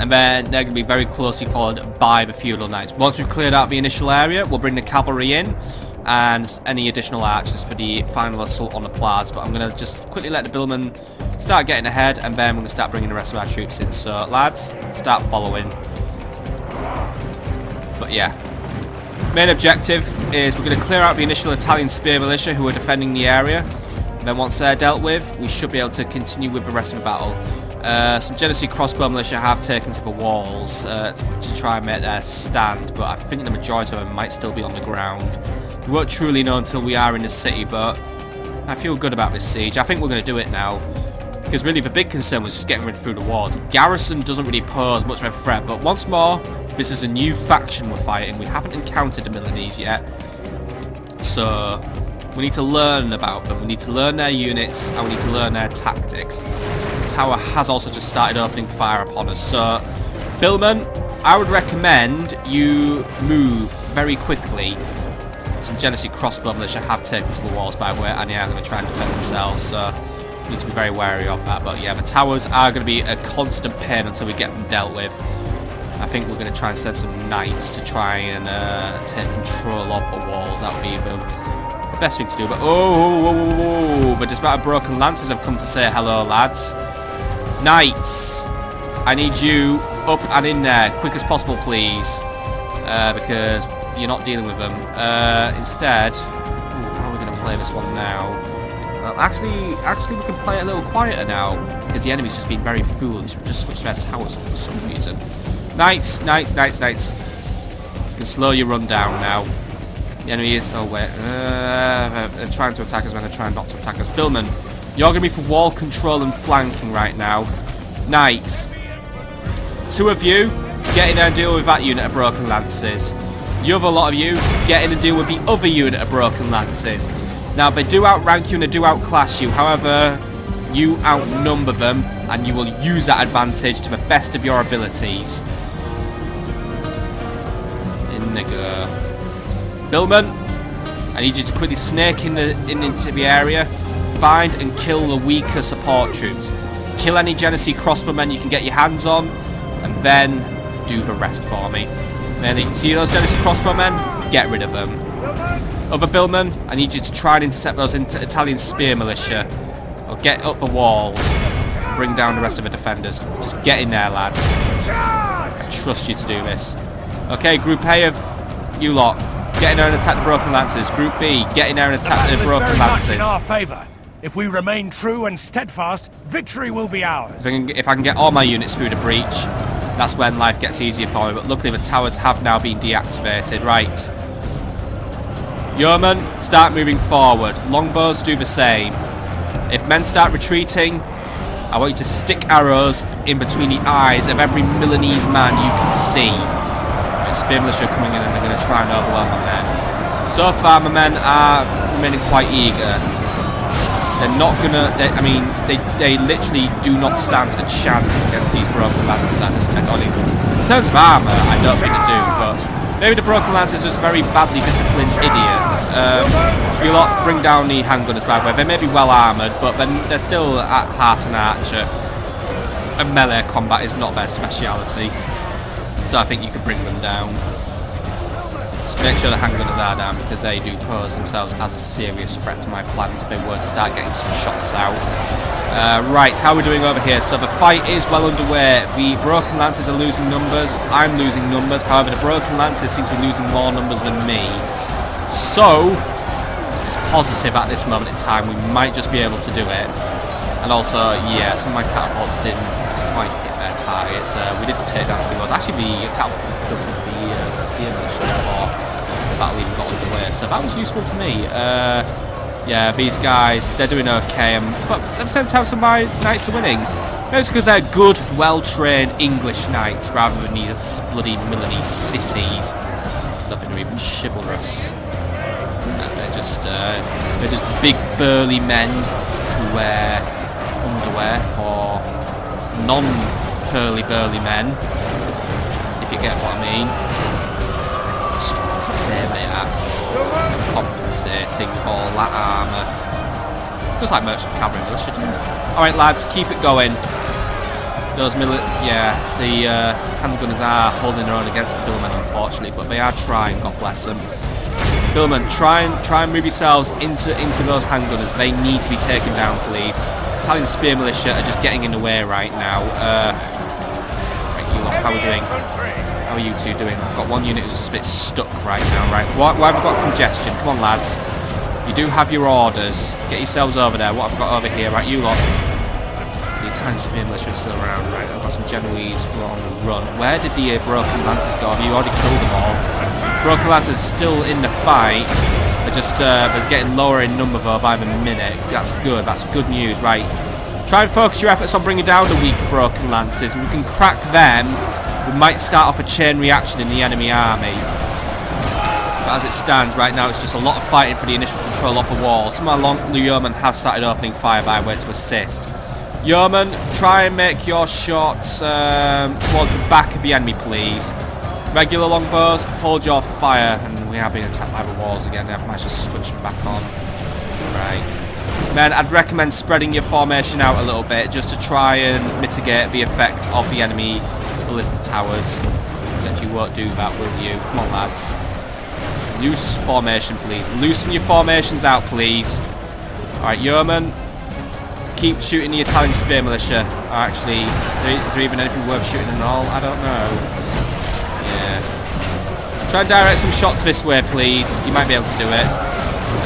And then they're going to be very closely followed by the Feudal Knights. Once we've cleared out the initial area, we'll bring the cavalry in and any additional archers for the final assault on the plaza. But I'm going to just quickly let the billmen start getting ahead, and then we're going to start bringing the rest of our troops in. So, lads, start following. But yeah, main objective is we're going to clear out the initial Italian spear militia who are defending the area. And then once they're dealt with, we should be able to continue with the rest of the battle. Some Genoa crossbow militia have taken to the walls to try and make their stand, but I think the majority of them might still be on the ground. We won't truly know until we are in the city, but I feel good about this siege. I think we're going to do it now, because really the big concern was just getting rid through the walls. Garrison doesn't really pose much of a threat, but once more, this is a new faction we're fighting. We haven't encountered the Milanese yet, so we need to learn about them. We need to learn their units, and we need to learn their tactics. Tower has also just started opening fire upon us, so billmen, I would recommend you move very quickly. Some Genoa crossbow militia have taken to the walls, by the way, and they are going to try and defend themselves, so we need to be very wary of that. But yeah, the towers are going to be a constant pain until we get them dealt with. I think we're going to try and send some knights to try and take control of the walls. That would be the best thing to do. But the dismounted broken lances have come to say hello, lads. Knights, I need you up and in there, quick as possible, please, because you're not dealing with them. Instead, how are we going to play this one now? Well, actually, we can play it a little quieter now, because the enemy's just been very foolish. We've just switched their towers up for some reason. Knights. You can slow your run down now. The enemy is... oh, wait. They're trying to attack us when they're trying not to attack us. Billmen, you're going to be for wall control and flanking right now. Knights, two of you, get in there and deal with that unit of broken lances. The other lot of you, get in and deal with the other unit of broken lances. Now, they do outrank you and they do outclass you. However, you outnumber them, and you will use that advantage to the best of your abilities. In they go. Billmen, I need you to quickly snake into the area. Find and kill the weaker support troops. Kill any Genoa crossbowmen you can get your hands on, and then do the rest for me. There you see those Genoa crossbowmen? Get rid of them. Other billmen, I need you to try and intercept those Italian spear militia. Or get up the walls. Bring down the rest of the defenders. Just get in there, lads. I trust you to do this. Okay, Group A of you lot, get in there and attack the broken lances. Group B, get in there and attack the broken lances. In our favour. If we remain true and steadfast, victory will be ours. If I can get all my units through the breach, that's when life gets easier for me. But luckily the towers have now been deactivated. Right. Yeomen, start moving forward. Longbows, do the same. If men start retreating, I want you to stick arrows in between the eyes of every Milanese man you can see. Right, spear militia are coming in and they're going to try and overwhelm my men. So far, my men are remaining quite eager. They're not gonna, they literally do not stand a chance against these broken lances as in terms of armour, I don't think they do, but maybe the broken lances are just very badly disciplined idiots. You lot bring down the handgunners, by the way. They may be well armoured, but they're still at heart an archer. And melee combat is not their speciality. So I think you could bring them down. Just make sure the handgunners are down, because they do pose themselves as a serious threat to my plans if they were to start getting some shots out. Right, how are we doing over here? So the fight is well underway. The Broken Lancers are losing numbers. I'm losing numbers. However, the Broken Lancers seem to be losing more numbers than me. So, it's positive at this moment in time. We might just be able to do it. And also, yeah, some of my catapults didn't quite hit their targets. We didn't take down a few ones. Actually, the catapult built into the spear militia before the battle even got underway. So that was useful to me. Yeah, these guys, they're doing okay, but at the same time some of my knights are winning. Maybe it's because they're good, well-trained English knights rather than these bloody Milanese sissies. Nothing even chivalrous. They're just big burly men who wear underwear for non-curly burly men, if you get what I mean. Strong as I say they are. Compensating with all that armour. Just like merchant cavalry militia do. Alright lads, keep it going. Those the handgunners are holding their own against the billmen unfortunately, but they are trying, God bless them. Billmen, try and move yourselves into those handgunners. They need to be taken down, please. Italian spear militia are just getting in the way right now. Right, you lot, how are we doing? How are you two doing? I've got one unit who's just a bit stuck right now, right? Why have I got congestion? Come on, lads. You do have your orders. Get yourselves over there. What have I got over here? Right, you lot. The Italian spear militia is still around, right? I've got some Genoese who are on the run. Where did the Broken Lancers go? Have you already killed them all? Broken Lancers still in the fight. They're just they're getting lower in number though by the minute. That's good. That's good news, right? Try and focus your efforts on bringing down the weak Broken Lancers. If we can crack them, we might start off a chain reaction in the enemy army. But as it stands right now, it's just a lot of fighting for the initial control of the wall. Some of our yeomen have started opening fire by way to assist. Yeomen, try and make your shots towards the back of the enemy, please. Regular longbows, hold your fire. And we have been attacked by the walls again. I've managed to switch them back on. Right. Men, I'd recommend spreading your formation out a little bit just to try and mitigate the effect of the enemy ballista towers. Except you won't do that, will you? Come on, lads. Loose formation, please. Loosen your formations out, please. Alright, yeomen. Keep shooting the Italian spear militia. Actually, is there even anything worth shooting at all? I don't know. Yeah. Try and direct some shots this way, please. You might be able to do it.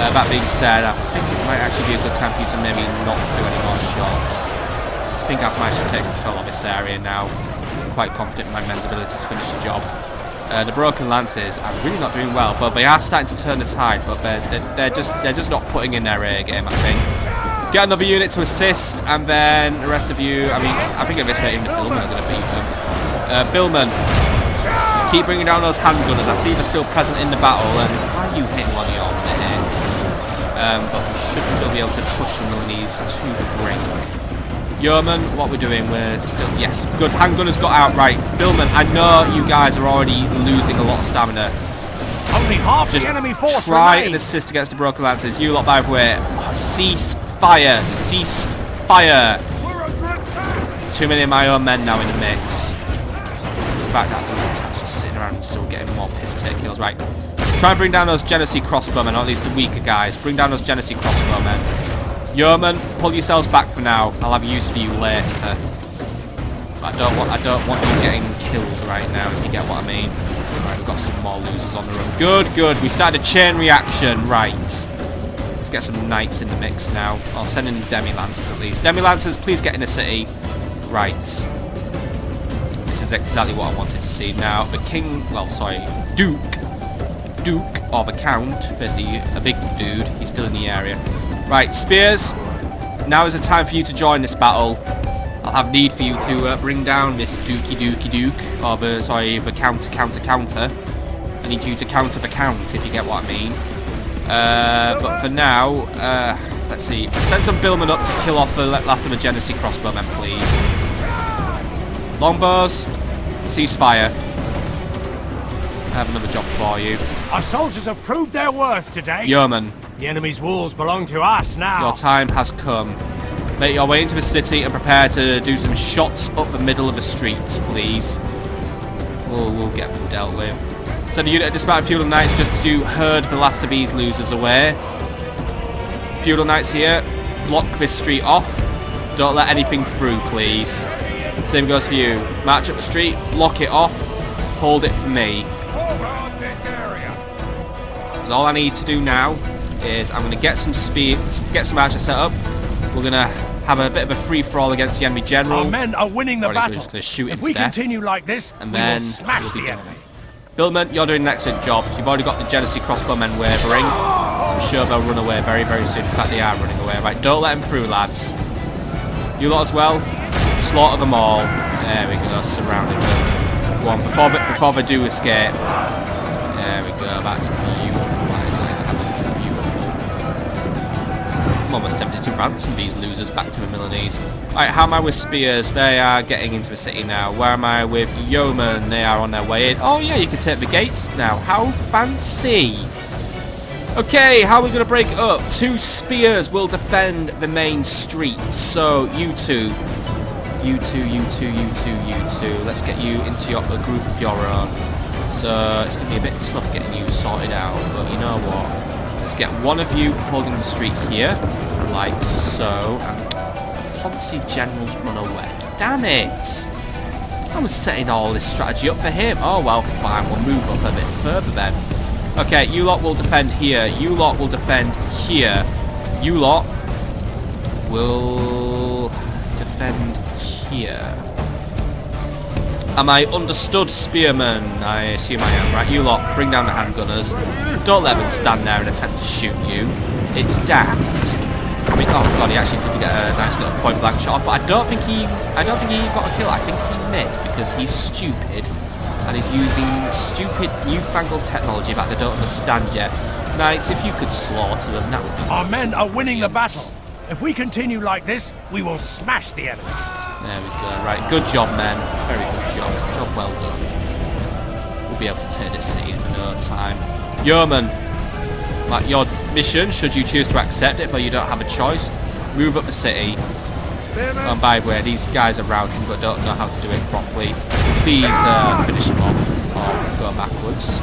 That being said, I think it might actually be a good time for you to maybe not do any more shots. I think I've managed to take control of this area now. Quite confident in my men's ability to finish the job. The Broken Lancers are really not doing well, but they are starting to turn the tide. But they're just not putting in their A game, I think. Get another unit to assist, and then the rest of you. I mean, I think at this rate even the Billmen are going to beat them. Billmen, keep bringing down those handgunners. I see they're still present in the battle, and why are you hitting one of your minutes? But we should still be able to push the Milanese to the brink. Yeomen, what we're doing, we're still, yes, good, handgunners got out, right. Billmen, I know you guys are already losing a lot of stamina. Only half Just the enemy force try remains. and assist against the Broken Lancers. You lot, by the way, cease fire, cease fire. There's too many of my own men now in the mix. In fact, that was just sitting around and still getting more piss-take kills, right. Try and bring down those Genoese crossbowmen, or at least the weaker guys. Bring down those Genoese crossbowmen. Yeomen, pull yourselves back for now. I'll have use for you later. But I don't want you getting killed right now, if you get what I mean. Right, we've got some more losers on the run. Good, good. We started a chain reaction. Right. Let's get some knights in the mix now. I'll send in demi-lancers at least. Demi-lancers, please get in the city. Right. This is exactly what I wanted to see. Now, the king, well, sorry, Duke, or the count, basically a big dude. He's still in the area. Right, spears, now is the time for you to join this battle. I'll have need for you to bring down this Duke, or the counter. I need you to counter the count, if you get what I mean. But for now, let's see. Send some billmen up to kill off the last of the Genoese crossbowmen, please. Longbows, cease fire. I have another job for you. Our soldiers have proved their worth today. Yeoman. The enemy's walls belong to us now. Your time has come. Make your way into the city and prepare to do some shots up the middle of the streets, please. We'll get them dealt with. Send a unit of dismounted Feudal Knights just to herd the last of these losers away. Feudal Knights here. Block this street off. Don't let anything through, please. Same goes for you. March up the street, block it off, hold it for me. Because all I need to do now is I'm going to get some speed, get some archers set up. We're going to have a bit of a free-for-all against the enemy general. Our men are winning the battle. Just gonna shoot him if we to death. continue like this, And we then will smash we'll be the done. enemy. Billman, you're doing an excellent job. You've already got the Genesee crossbowmen wavering. I'm sure they'll run away very, very soon. In fact, they are running away. Right, don't let them through, lads. You lot as well. Slaughter them all. There we go, surrounding them. Go on, before they do escape. There we go, that's beautiful. That is absolutely beautiful. I'm almost tempted to ransom these losers back to the Milanese. Right, how am I with spears? They are getting into the city now. Where am I with yeomen? They are on their way in. Oh yeah, you can take the gates now. How fancy. Okay, how are we going to break it up? 2 spears will defend the main street. So, you two. Let's get you into a group of your own. So, it's going to be a bit tough getting you sorted out. But you know what? Let's get one of you holding the street here. Like so. And Ponzi generals run away. Damn it! I was setting all this strategy up for him. Oh well, fine. We'll move up a bit further then. Okay, you lot will defend here. You lot will defend here. You lot will defend here. Am I understood, spearmen? I assume I am. Right, you lot, bring down the handgunners. Don't let them stand there and attempt to shoot you. It's daft. I mean, oh god, he actually did get a nice little point-blank shot off, but I don't think he got a kill. I think he missed because he's stupid and he's using stupid newfangled technology that they don't understand yet. Knights, if you could slaughter them, that would be Our awesome. men are winning the battle. If we continue like this, we will smash the enemy. There we go. Right, good job, men. Very good job. Job well done. We'll be able to take this city in no time. Yeoman, like your mission, should you choose to accept it, but you don't have a choice, move up the city. And by the way, these guys are routing but don't know how to do it properly. Please finish them off or go backwards.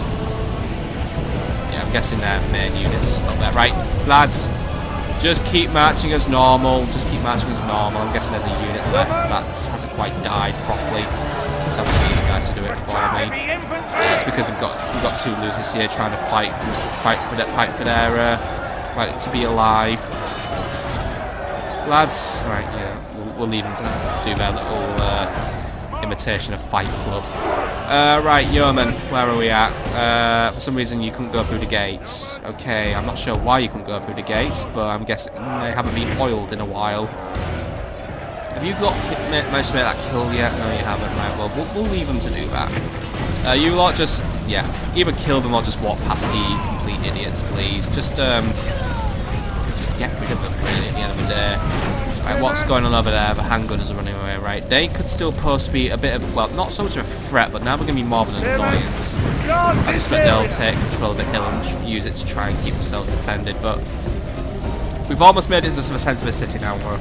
Yeah, I'm guessing their main units up there. Right, lads, just keep marching as normal. Just keep marching as normal. I'm guessing there's a unit left that hasn't quite died properly. Let's have these guys to do it for me. Yeah, it's because we've got 2 losers here trying to fight for their right to be alive. Lads, right, yeah, we'll leave them to do their little imitation of Fight Club. Right, yeoman, where are we at? For some reason you couldn't go through the gates. Okay, I'm not sure why you couldn't go through the gates, but I'm guessing they haven't been oiled in a while. Have you managed to make that kill yet? No, you haven't. Right, well, we'll leave them to do that. You lot just, yeah, either kill them or just walk past the complete idiots, please. Just get rid of them, really, at the end of the day. Right, what's going on over there? The handgunners are running away, right? They could still pose to be a bit of, well, not so much of a threat, but now we're going to be more of an annoyance. I suspect they'll take control of the hill and use it to try and keep themselves defended, but we've almost made it into the centre of the city now. We're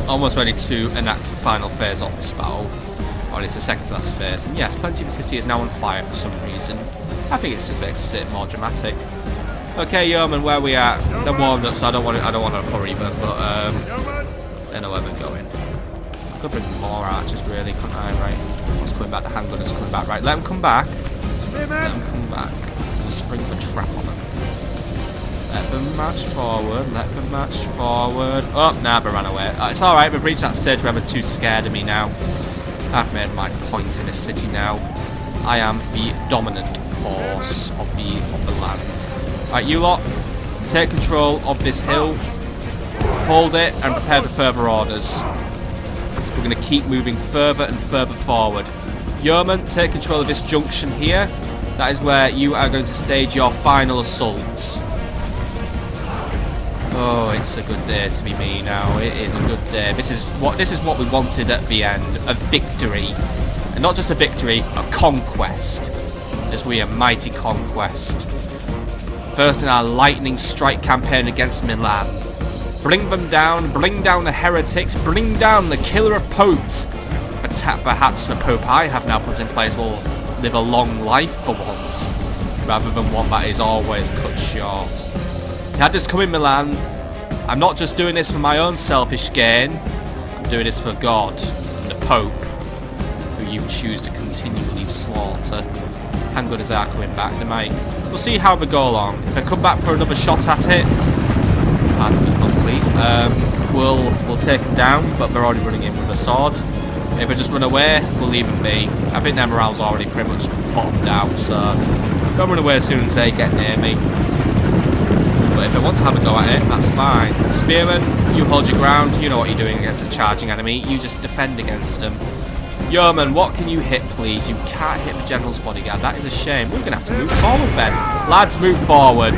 almost ready to enact the final phase of this battle, or at least the second to last phase. And yes, plenty of the city is now on fire for some reason. I think it's just makes it more dramatic. Okay, yeoman, where are we at? They're warmed up, so I don't want to hurry them, but they know where we're going. I could bring more archers, really, couldn't I? Right, what's coming back? The handgunners coming back. Right, let them come back. Let them come back. We'll spring the trap on them. Let them march forward. Let them march forward. Oh, nah, they ran away. It's all right. We've reached that stage where they're too scared of me now. I've made my point in this city now. I am the dominant force of the land. Right, you lot, take control of this hill, hold it, and prepare for further orders. We're going to keep moving further and further forward. Yeoman, take control of this junction here. That is where you are going to stage your final assault. Oh, it's a good day to be me now. It is a good day. This is what we wanted at the end. A victory. And not just a victory, a conquest. As we a mighty conquest. First in our lightning strike campaign against Milan. Bring them down, bring down the heretics, bring down the killer of popes. Perhaps the pope I have now put in place will live a long life for once, rather than one that is always cut short. Had this come in Milan, I'm not just doing this for my own selfish gain. doing this for God and the Pope, who you choose to continually slaughter. Handgunners are coming back. We'll see how they go along. If they come back for another shot at it, pardon me, please. We'll take them down, but they're already running in with a sword. If they just run away, we'll leave them be. I think their morale's already pretty much bottomed out, so don't run away as soon as they get near me. But if they want to have a go at it, that's fine. Spearman, you hold your ground. You know what you're doing against a charging enemy. You just defend against them. Yeoman, what can you hit, please? You can't hit the General's bodyguard. That is a shame. We're going to have to move forward then. Lads, move forward.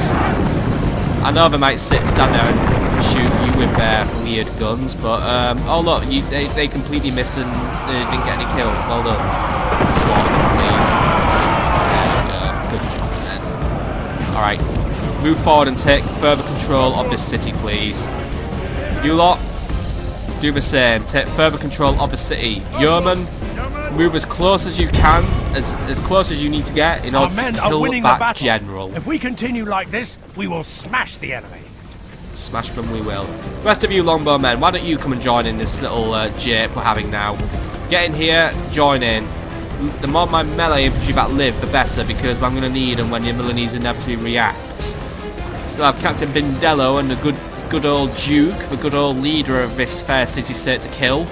I know they might stand there and shoot you with their weird guns, but, oh look, they completely missed and they didn't get any kills. Well done. Slaughter them, please. There we go. Good job, then. Alright. Move forward and take further control of this city, please. You lot, do the same. Take further control of the city. Yeoman, move as close as you can, as close as you need to get in order to kill that general. If we continue like this, we will smash the enemy. Smash them we will. The rest of you longbow men, why don't you come and join in this little jape we're having now. Get in here, join in. The more my melee infantry that live, the better, because I'm going to need them when the Milanese inevitably react. Still have Captain Bindello and the good old Duke, the good old leader of this fair city-state to kill.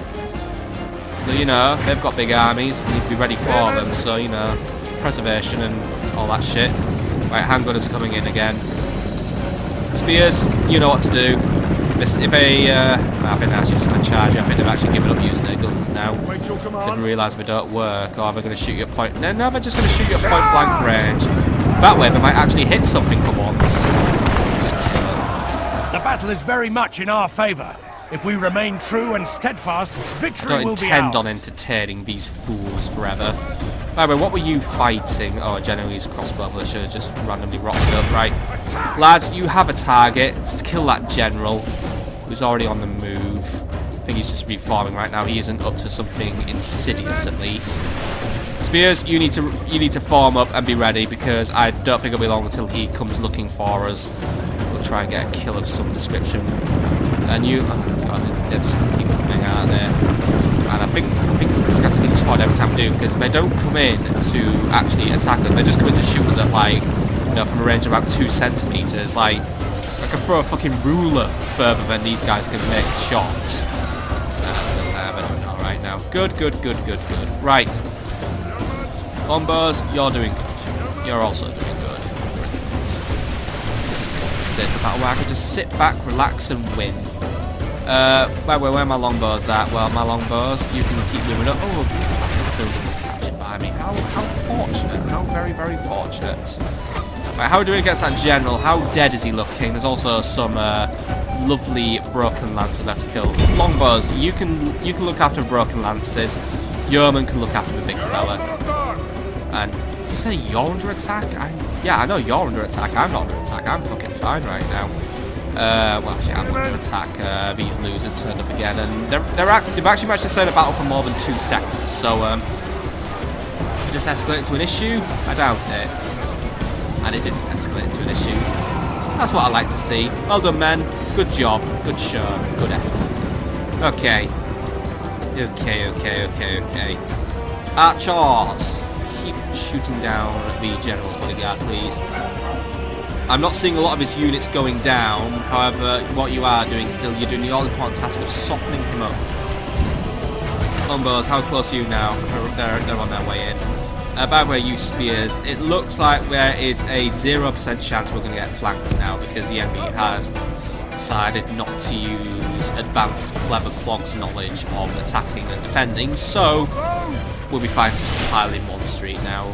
So, you know, they've got big armies, we need to be ready for them, so, you know, preservation and all that shit. Right, handgunners are coming in again. Spears, you know what to do. If they, I think they're actually just going to charge you. I think they've actually given up using their guns now. They've realised they don't work, or they're going to shoot you at point... No, they're just going to shoot you at point blank range. That way they might actually hit something for once. Just kill them. The battle is very much in our favour. If we remain true and steadfast, victory will be ours. I don't intend on entertaining these fools forever. By the way, what were you fighting? Oh, Genoese crossbow. I should have just randomly rocked it up. Right. Lads, you have a target. It's to kill that general who's already on the move. I think he's just reforming right now. He isn't up to something insidious, at least. Spears, you need to form up and be ready, because I don't think it'll be long until he comes looking for us. We'll try and get a kill of some description. And you... Oh, God, they're just going to keep coming out there. And I think it's going to be fun every time we do, because they don't come in to actually attack us. They just come in to shoot us at, like, you know, from a range of about 2 centimeters. Like, I can throw a fucking ruler further than these guys can make shots. Still there, but doing alright now. Good. Right. Longbows, you're doing good. You're also doing good. Brilliant. This is a battle where I can just sit back, relax, and win. By the way, where are my longbows at? Well, my longbows, you can keep moving up. Oh, the building was captured by me. How fortunate. How very, very fortunate. Right, how are we doing against that general? How dead is he looking? There's also some lovely broken lances left to kill. Longbows, you can look after broken lances. Yeoman can look after the big fella. And did you say you're under attack? Yeah, I know you're under attack. I'm not under attack. I'm fucking fine right now. Well, actually, I'm under attack. These losers turned up again, and they've actually managed to stay in a battle for more than 2 seconds. So, it just escalated to an issue? I doubt it. And it didn't escalate into an issue. That's what I like to see. Well done, men. Good job. Good show. Good effort. Okay. Okay. Archers, keep shooting down the general's bodyguard, please. I'm not seeing a lot of his units going down. However, what you are doing still, you're doing the all-important task of softening him up. Longbows, how close are you now? They're on their way in. By the way, you spears, it looks like there is a 0% chance we're going to get flanked now, because the enemy has decided not to use advanced clever clog's knowledge of attacking and defending, so we'll be fighting just piling one street now.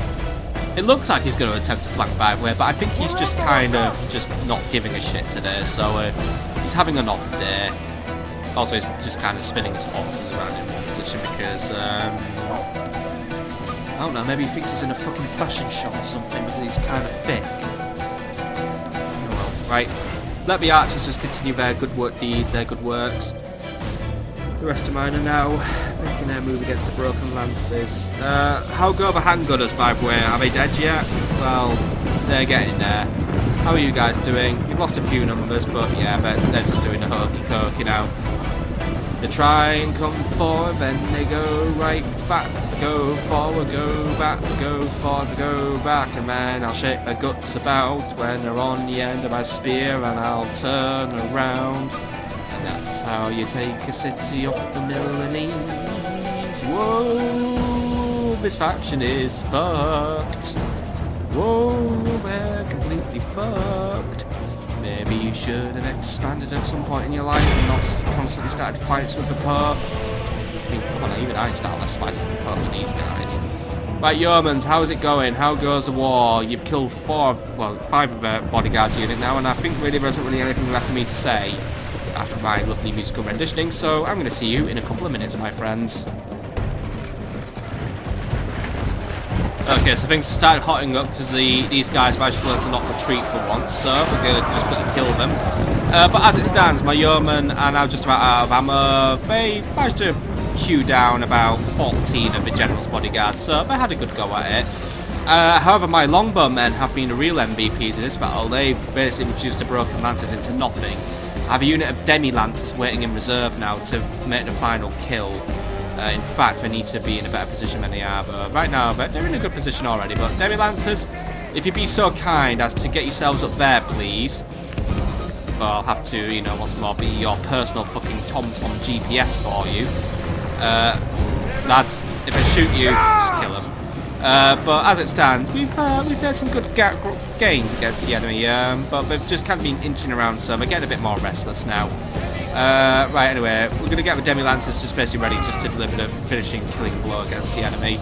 It looks like he's going to attempt to flank by the way, but I think he's just kind of just not giving a shit today, so he's having an off day. Also, he's just kind of spinning his horses around in one position because, I don't know, maybe he thinks he's in a fucking fashion show or something because he's kind of thick. Oh well, right. Let the archers just continue their good work deeds, their good works. The rest of mine are now making their move against the broken lances. How go the handgunners, by the way? Are they dead yet? Well, they're getting there. How are you guys doing? You've lost a few numbers, but yeah, they're just doing a hokey-cokey now. They try and come forward, then they go right back. They go forward, go back, they go forward, they go back. And then I'll shake their guts about when they're on the end of my spear, and I'll turn around. And that's how you take a city off the Milanese. Whoa, this faction is fucked. Whoa, we're completely fucked. Maybe you should have expanded at some point in your life and not constantly started fights with the Pope. I mean, come on, even I start less fights with the Pope than these guys. Right, Yeomans, how's it going? How goes the war? You've killed 5 of the bodyguards unit now, and I think really there isn't really anything left for me to say after my lovely musical renditioning, so I'm going to see you in a couple of minutes, my friends. Okay, so things started hotting up because these guys managed to learn to not retreat for once, so we're going to just quickly kill them. But as it stands, my yeomen are now just about out of ammo. They managed to hew down about 14 of the general's bodyguards, so they had a good go at it. However, my longbow men have been the real MVPs in this battle. They basically reduced the broken lancers into nothing. I have a unit of demi-lancers waiting in reserve now to make the final kill. In fact, they need to be in a better position than they are, but right now they're in a good position already. But demi-lancers, if you'd be so kind as to get yourselves up there, please. But I'll have to, you know, once more be your personal fucking TomTom GPS for you. Lads, if they shoot you, just kill them. But as it stands, we've had some good gains against the enemy, but they've just kind of been inching around, so they're getting a bit more restless now. Right, anyway, we're going to get the demi-lancers just basically ready just to deliver the finishing killing blow against the enemy.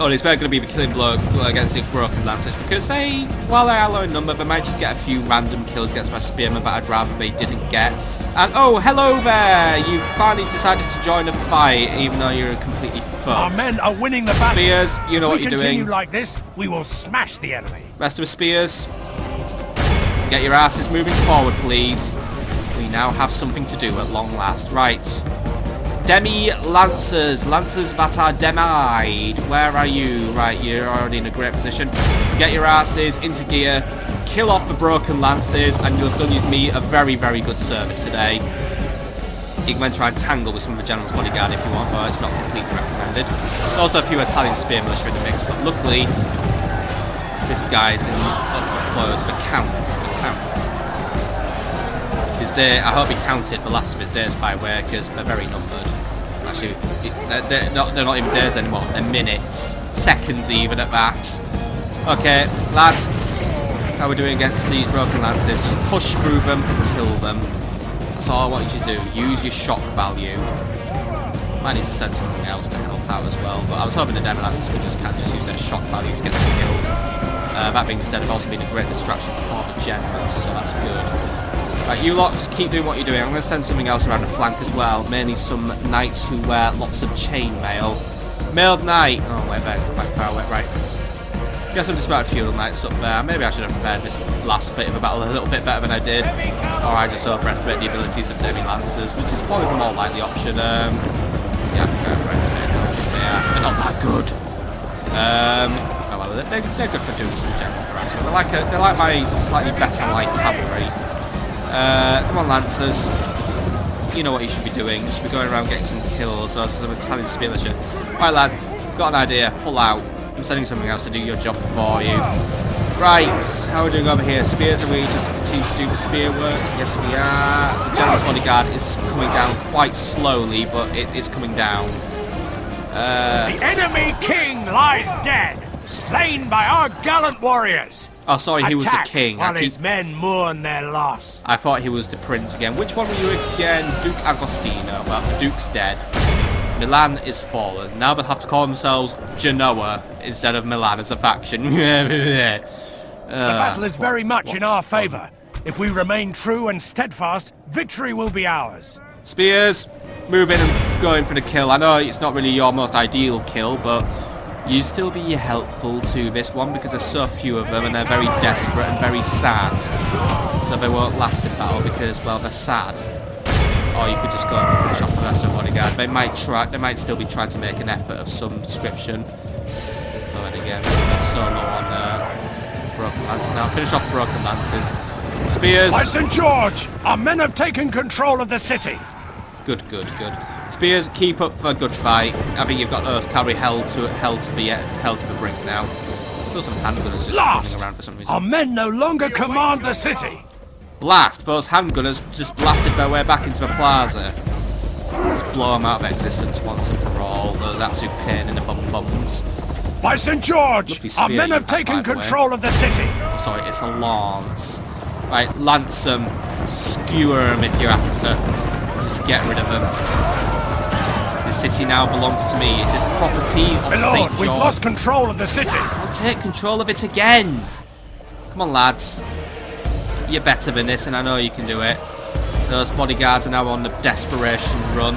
Oh, it's very going to be the killing blow against the broken lancers, because they, while they are low in number, they might just get a few random kills against my spearmen that I'd rather they didn't get. And oh, hello there! You've finally decided to join the fight, even though you're completely fucked. Our men are winning the battle. Spears, you know what you're doing. If we continue like this, we will smash the enemy. Rest of the spears, get your asses moving forward, please. We now have something to do at long last. Right. Demi-lancers. Lancers that are demied. Where are you? Right, you're already in a great position. Get your asses into gear. Kill off the broken lances, and you'll have done me a very, very good service today. You can then try and tangle with some of the general's bodyguard if you want, but it's not completely recommended. Also a few Italian spear militia in the mix, but luckily this guy's in up close. The counts. His day, I hope he counted the last of his days by the way, because they're very numbered. Actually, they're not even days anymore, they're minutes. Seconds even at that. Okay, lads, how are we doing against these broken lances? Just push through them and kill them. That's all I want you to do. Use your shock value. Might need to send something else to help out as well, but I was hoping the demi-lancers could just use their shock value to get some kills. That being said, they've also been a great distraction for the generals, so that's good. Right, you lot, just keep doing what you're doing. I'm going to send something else around the flank as well. Mainly some knights who wear lots of chainmail. Mailed knight. Oh, wait, they're quite far away. Right. Guess I'm just about Feudal Knights up there. Maybe I should have prepared this last bit of a battle a little bit better than I did. Or I just overestimate the abilities of demi-lancers, which is probably the more likely option. Yeah, I think I'm right to make that. They're not that good. Oh well, they're good for doing some general harassment. They're like my slightly better light cavalry. Come on, Lancers. You know what you should be doing. You should be going around getting some kills versus some Italian spear militia. Right, lads, got an idea. Pull out. I'm sending something else to do your job for you. Right, how are we doing over here? Spears, are we just continue to do the spear work? Yes, we are. The general's bodyguard is coming down quite slowly, but it is coming down. The enemy king lies dead, slain by our gallant warriors. Oh, sorry, he was the king. While his men mourn their loss. I thought he was the prince again. Which one were you again? Duke Agostino. Well, the Duke's dead. Milan is fallen. Now they'll have to call themselves Genoa instead of Milan as a faction. The battle is very much in our favour. If we remain true and steadfast, victory will be ours. Spears, move in and go in for the kill. I know it's not really your most ideal kill, but you still be helpful to this one because there's so few of them and they're very desperate and very sad. So they won't last in battle because, well, they're sad. Or you could just go and finish off the rest of the bodyguard. They might still be trying to make an effort of some description. Oh, and again, that's so low on broken lances now. Finish off broken lances. Spears. By St. George, our men have taken control of the city. Good, good, good. Spears, keep up for a good fight. I think you've got those cavalry held to the brink now. Still some handgunners just running around for some reason. Our men no longer command the city. Blast! Those handgunners just blasted their way back into the plaza. Let's blow them out of existence once and for all. Those absolute pain in the bums. By St. George, our men have taken control of the city. Oh, sorry, it's a lance. Right, lance them, skewer them if you're after. Just get rid of them. The city now belongs to me. It is property of St. George. We've lost control of the city. I'll take control of it again. Come on, lads. You're better than this, and I know you can do it. Those bodyguards are now on the desperation run.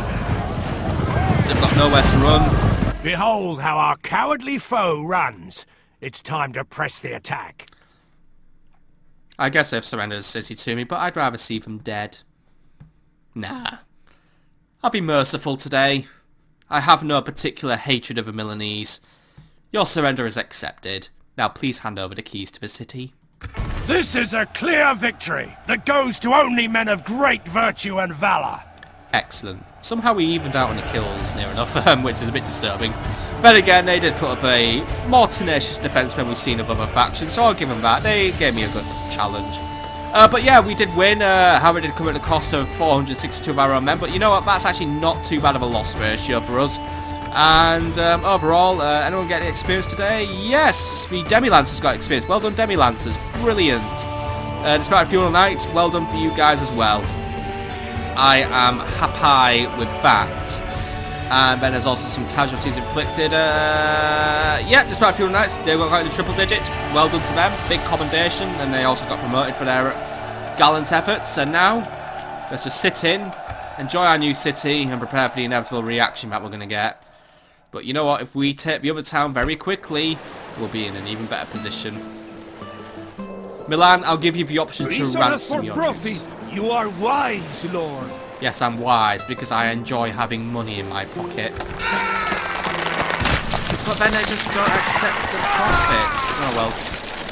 They've got nowhere to run. Behold how our cowardly foe runs. It's time to press the attack. I guess they've surrendered the city to me, but I'd rather see them dead. Nah. I'll be merciful today. I have no particular hatred of the Milanese. Your surrender is accepted. Now please hand over the keys to the city. This is a clear victory that goes to only men of great virtue and valor. Excellent. Somehow we evened out on the kills near enough, which is a bit disturbing. But again, they did put up a more tenacious defence than we've seen of other factions, so I'll give them that. They gave me a good challenge. But yeah, we did win. However, it did come at the cost of 462 of our own men, but you know what? That's actually not too bad of a loss ratio for us. And overall, anyone get any experience today? Yes, the Demi-Lancers got experience. Well done, Demi-Lancers. Brilliant. Despite Feudal Knights, well done for you guys as well. I am happy with that. And then there's also some casualties inflicted. Yeah, despite Feudal Knights, they got in the triple digits. Well done to them. Big commendation. And they also got promoted for their gallant efforts. And now, let's just sit in, enjoy our new city, and prepare for the inevitable reaction that we're going to get. But you know what? If we take the other town very quickly, we'll be in an even better position. Milan, I'll give you the option to ransom your troops. You are wise, Lord. Yes, I'm wise, because I enjoy having money in my pocket. But then I just don't accept the profits. Oh well.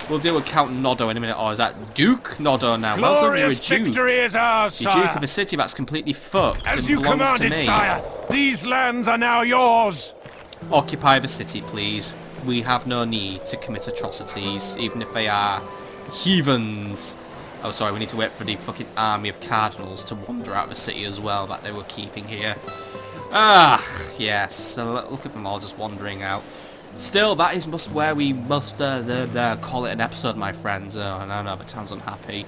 We'll deal with Count Noddo in a minute. Or is that Duke Noddo now? Well done, you're a Duke. Victory is ours, the Duke of a city that's completely fucked. As and you belongs commanded, to me. sire. These lands are now yours. Occupy the city, please. We have no need to commit atrocities, even if they are heathens. Oh, sorry, we need to wait for the fucking army of cardinals to wander out of the city as well that they were keeping here. Ah, yes. So look at them all just wandering out. Still, that is where we must call it an episode, my friends. And I know the town's unhappy.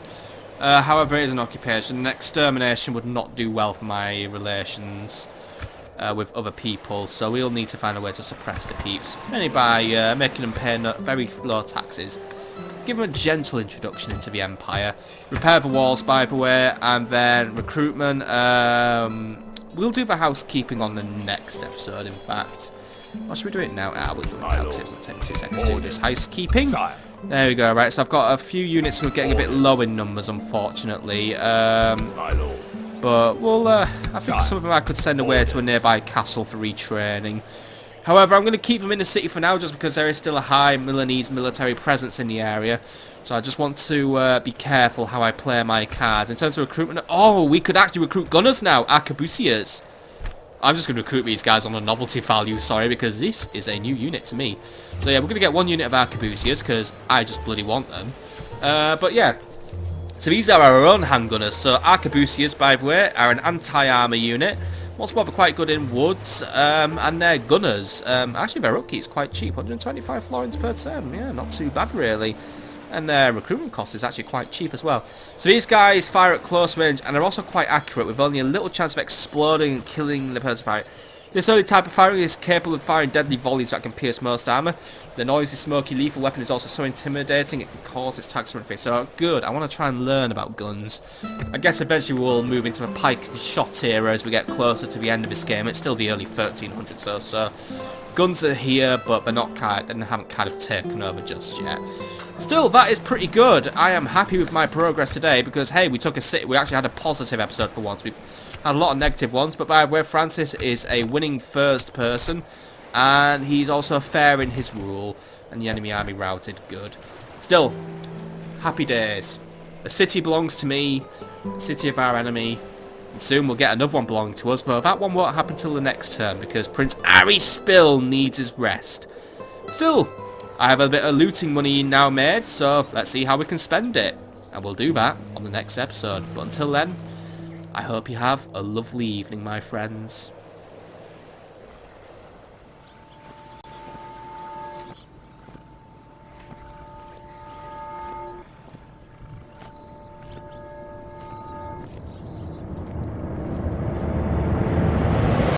However, it is an occupation. An extermination would not do well for my relations with other people. So we'll need to find a way to suppress the peeps. Mainly by making them pay very low taxes. Give them a gentle introduction into the Empire. Repair the walls, by the way, and then recruitment. We'll do the housekeeping on the next episode, in fact. Or should we do it now? We'll do it now, because it'll take me 2 seconds to do this housekeeping. There we go, right, so I've got a few units who are getting a bit low in numbers, unfortunately. But we'll, I think some of them I could send away to a nearby castle for retraining. However, I'm going to keep them in the city for now just because there is still a high Milanese military presence in the area. So I just want to be careful how I play my cards. In terms of recruitment, oh, we could actually recruit gunners now, arquebusiers. I'm just going to recruit these guys on a novelty value, sorry, because this is a new unit to me. So yeah, we're going to get 1 unit of arquebusiers because I just bloody want them. But yeah, so these are our own handgunners. So arquebusiers, by the way, are an anti-armor unit. What's what, quite good in woods, and they're gunners. Actually, their upkeep is quite cheap, 125 florins per term. Yeah, not too bad, really. And their recruitment cost is actually quite cheap as well. So these guys fire at close range, and they're also quite accurate, with only a little chance of exploding and killing the person firing. This early type of firing is capable of firing deadly volleys that can pierce most armor. The noisy, smoky, lethal weapon is also so intimidating it can cause its attacks to run free. So good, I want to try and learn about guns. I guess eventually we'll move into a pike and shot era as we get closer to the end of this game. It's still the early 1300s or so. Guns are here, but they're not haven't kind of taken over just yet. Still, that is pretty good. I am happy with my progress today because, hey, we took a city. We actually had a positive episode for once. We've had a lot of negative ones, but by the way, Francis is a winning first person, and he's also fair in his rule, and the enemy army routed. Good. Still, happy days. The city belongs to me, city of our enemy. And soon we'll get another one belonging to us, but that one won't happen till the next turn because Prince Harry Spill needs his rest. Still, I have a bit of looting money now made, so let's see how we can spend it. And we'll do that on the next episode. But until then, I hope you have a lovely evening, my friends.